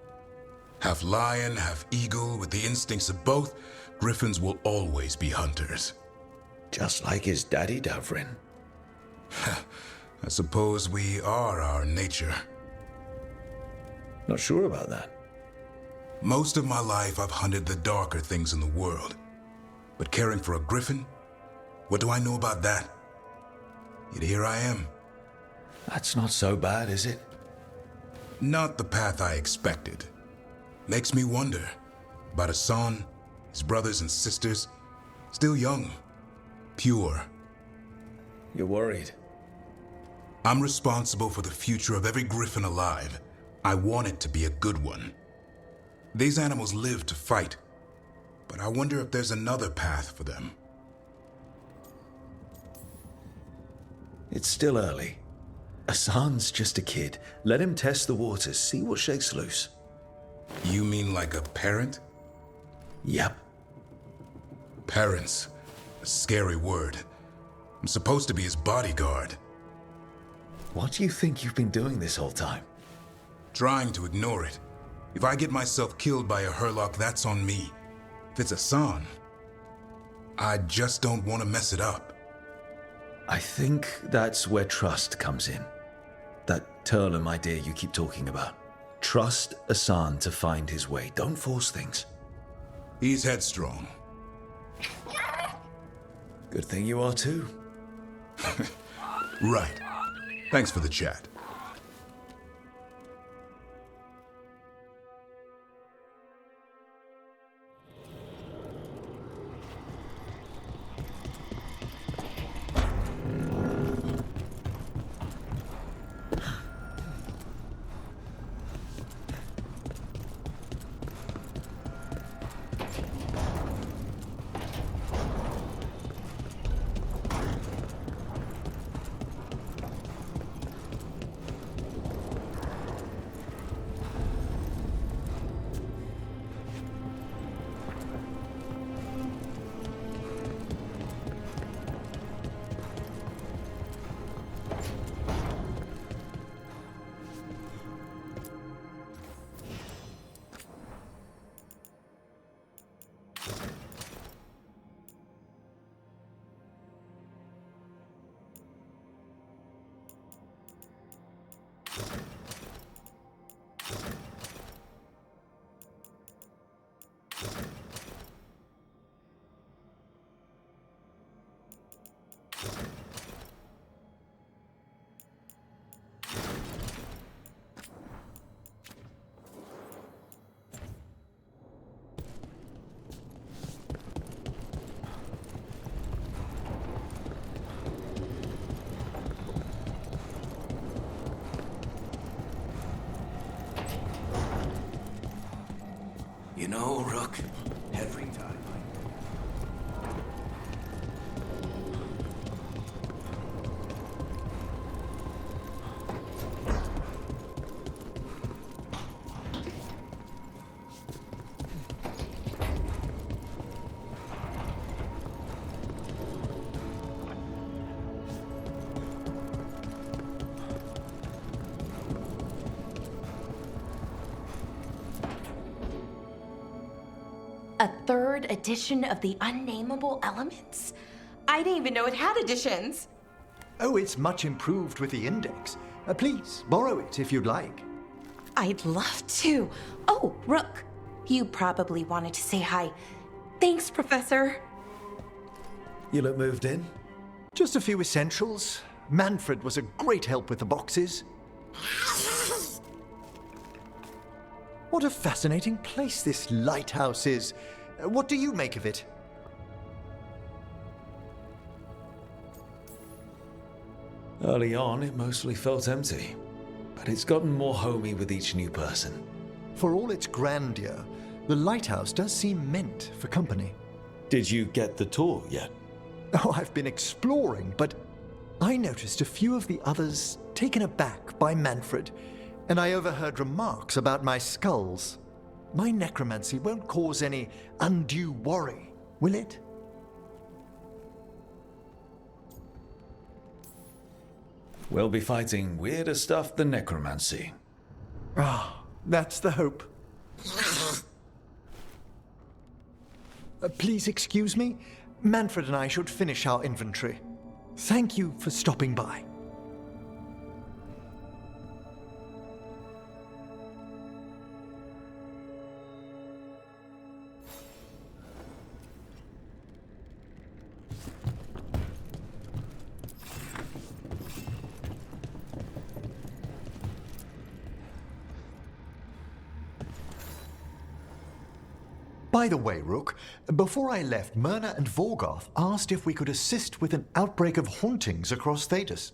Half lion, half eagle, with the instincts of both, griffins will always be hunters. Just like his daddy, Davrin. I suppose we are our nature. Not sure about that. Most of my life I've hunted the darker things in the world. But caring for a griffin? What do I know about that? Yet here I am. That's not so bad, is it? Not the path I expected. Makes me wonder about Hassan, his brothers and sisters, still young, pure. You're worried? I'm responsible for the future of every griffin alive. I want it to be a good one. These animals live to fight, but I wonder if there's another path for them. It's still early. Hassan's just a kid. Let him test the waters, see what shakes loose. You mean like a parent? Yep. Parents. A scary word. I'm supposed to be his bodyguard. What do you think you've been doing this whole time? Trying to ignore it. If I get myself killed by a Hurlock, that's on me. If it's Hassan, I just don't want to mess it up. I think that's where trust comes in. That Turlum idea you keep talking about. Trust Hassan to find his way. Don't force things. He's headstrong. Good thing you are too. Right. Thanks for the chat. know, Rook, every time A third edition of the Unnameable Elements? I didn't even know it had editions. Oh, it's much improved with the index. Please, borrow it if you'd like. I'd love to. Oh, Rook, you probably wanted to say hi. Thanks, Professor. You look moved in? Just a few essentials. Manfred was a great help with the boxes. What a fascinating place this lighthouse is. What do you make of it? Early on, it mostly felt empty, but it's gotten more homey with each new person. For all its grandeur, the lighthouse does seem meant for company. Did you get the tour yet? Oh, I've been exploring, but I noticed a few of the others taken aback by Manfred, and I overheard remarks about my skulls. My necromancy won't cause any undue worry, will it? We'll be fighting weirder stuff than necromancy. Ah, that's the hope. Please excuse me. Manfred and I should finish our inventory. Thank you for stopping by. By the way, Rook, before I left, Myrna and Vorgoth asked if we could assist with an outbreak of hauntings across Thedas.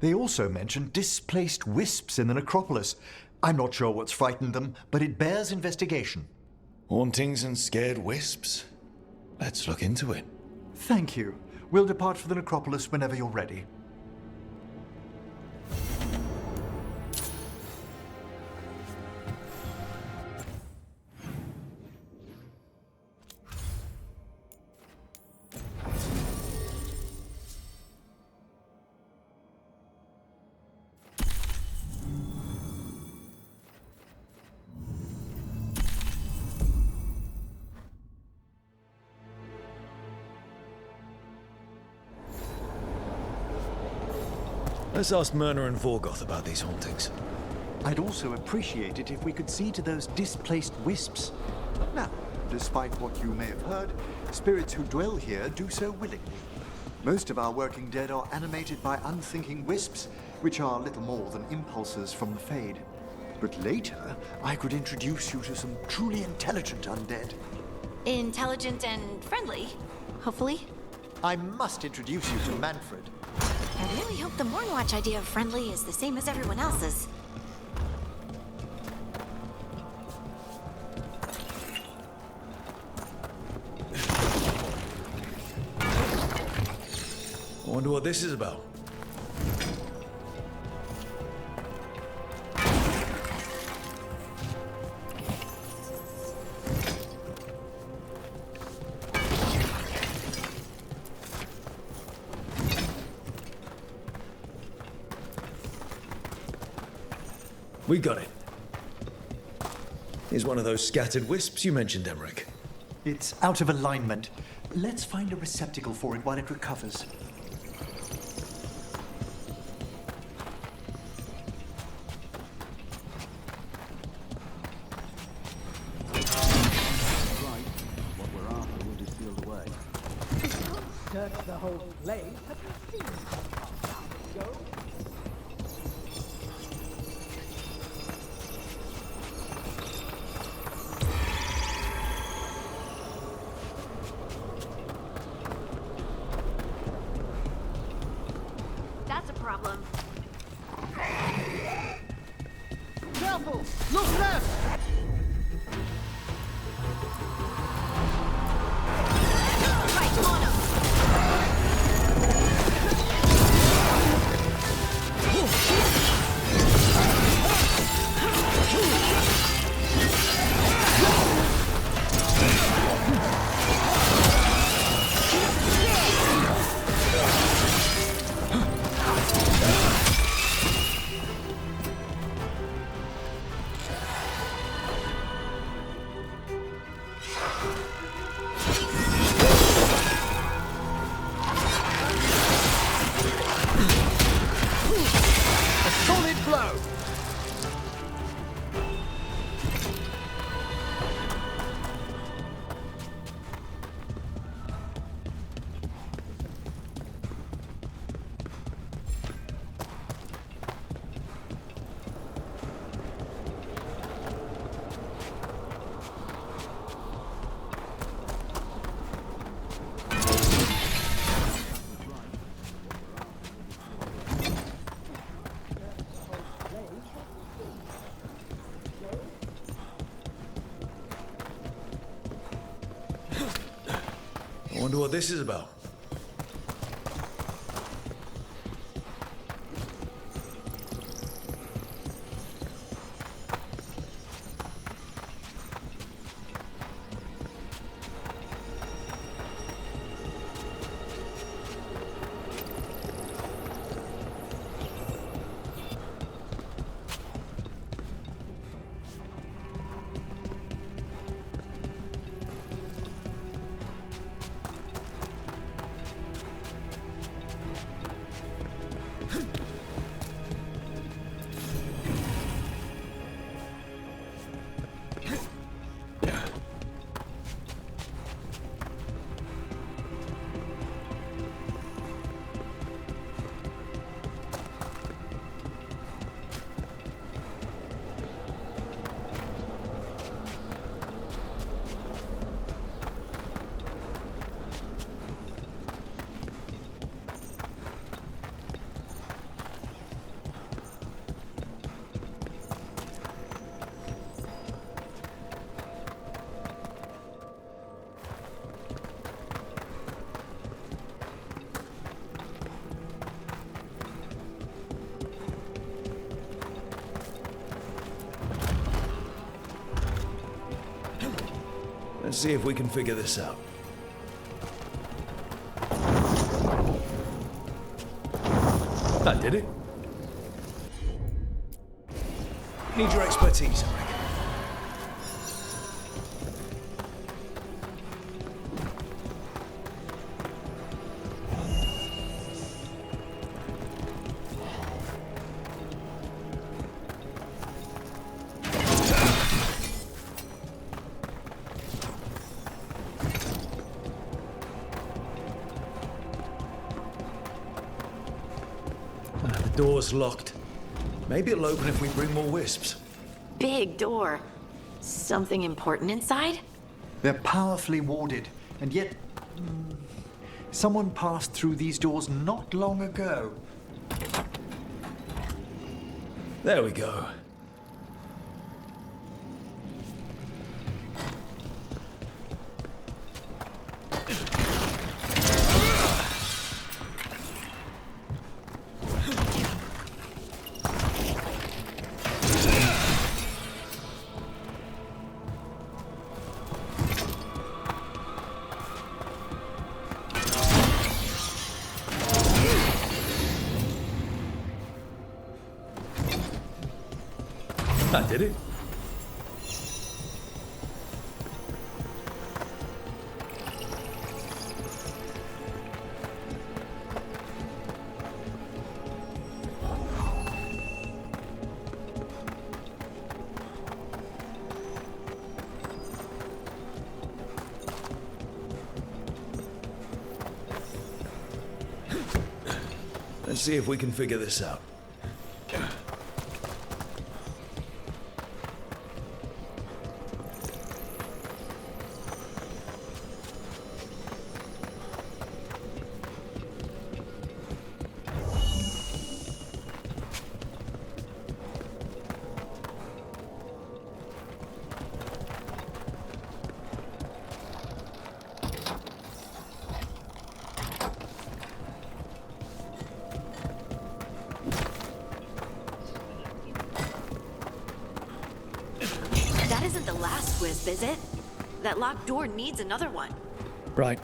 They also mentioned displaced wisps in the necropolis. I'm not sure what's frightened them, but it bears investigation. Hauntings and scared wisps? Let's look into it. Thank you. We'll depart for the necropolis whenever you're ready. Let's ask Myrna and Vorgoth about these hauntings. I'd also appreciate it if we could see to those displaced wisps. Now, despite what you may have heard, spirits who dwell here do so willingly. Most of our working dead are animated by unthinking wisps, which are little more than impulses from the Fade. But later, I could introduce you to some truly intelligent undead. Intelligent and friendly, hopefully. I must introduce you to Manfred. I really hope the Mornwatch idea of friendly is the same as everyone else's. I wonder what this is about. We got it. Here's one of those scattered wisps you mentioned, Emmerich. It's out of alignment. Let's find a receptacle for it while it recovers. Right. What we're after will be sealed away. Search the whole place. Have you seen Go. That's a problem. Careful! Look left! Wonder what this is about. Let's see if we can figure this out. That did it. Need your expertise, I reckon. The door's locked. Maybe it'll open if we bring more wisps. Big door. Something important inside? They're powerfully warded, and yet someone passed through these doors not long ago. There we go. That did it. Let's see if we can figure this out. That isn't the last wisp, is it? That locked door needs another one. Right.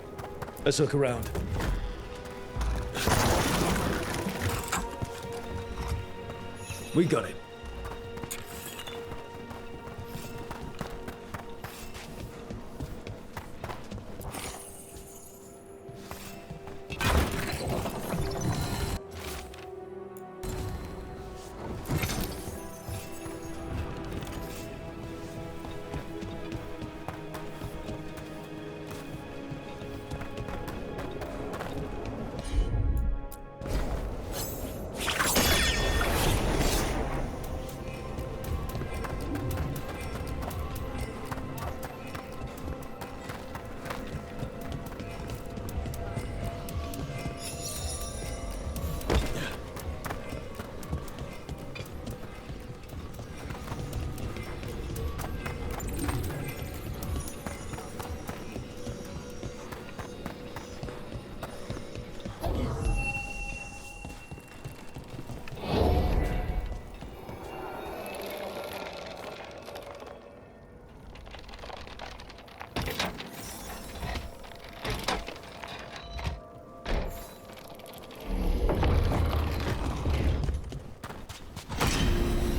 Let's look around. We got it.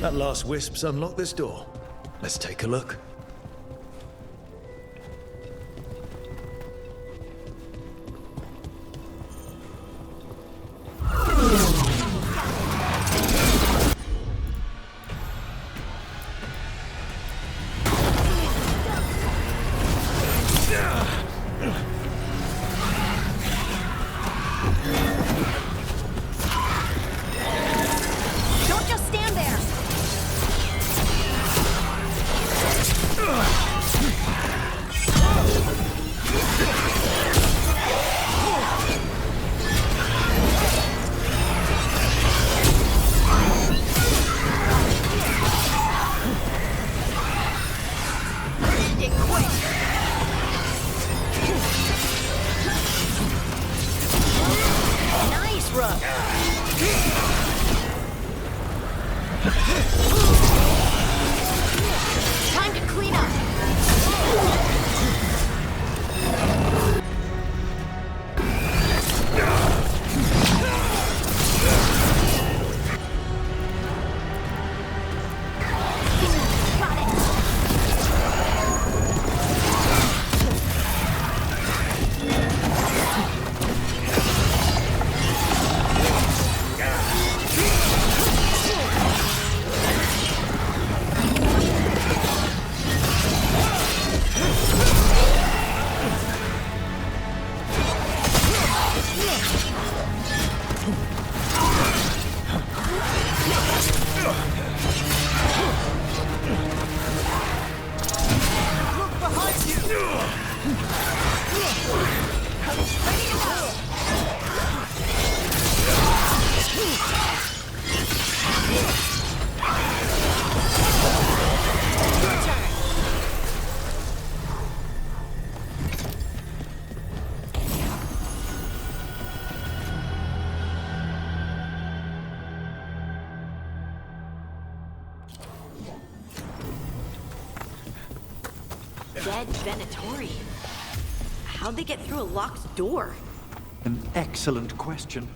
That last wisp's unlocked this door. Let's take a look. Don't just stand there! Get quick! Nice, Rook! Time to clean up! Got it! Look behind you! Ready to go! Your turn. Dead Venatori. How'd they get through a locked door? An excellent question.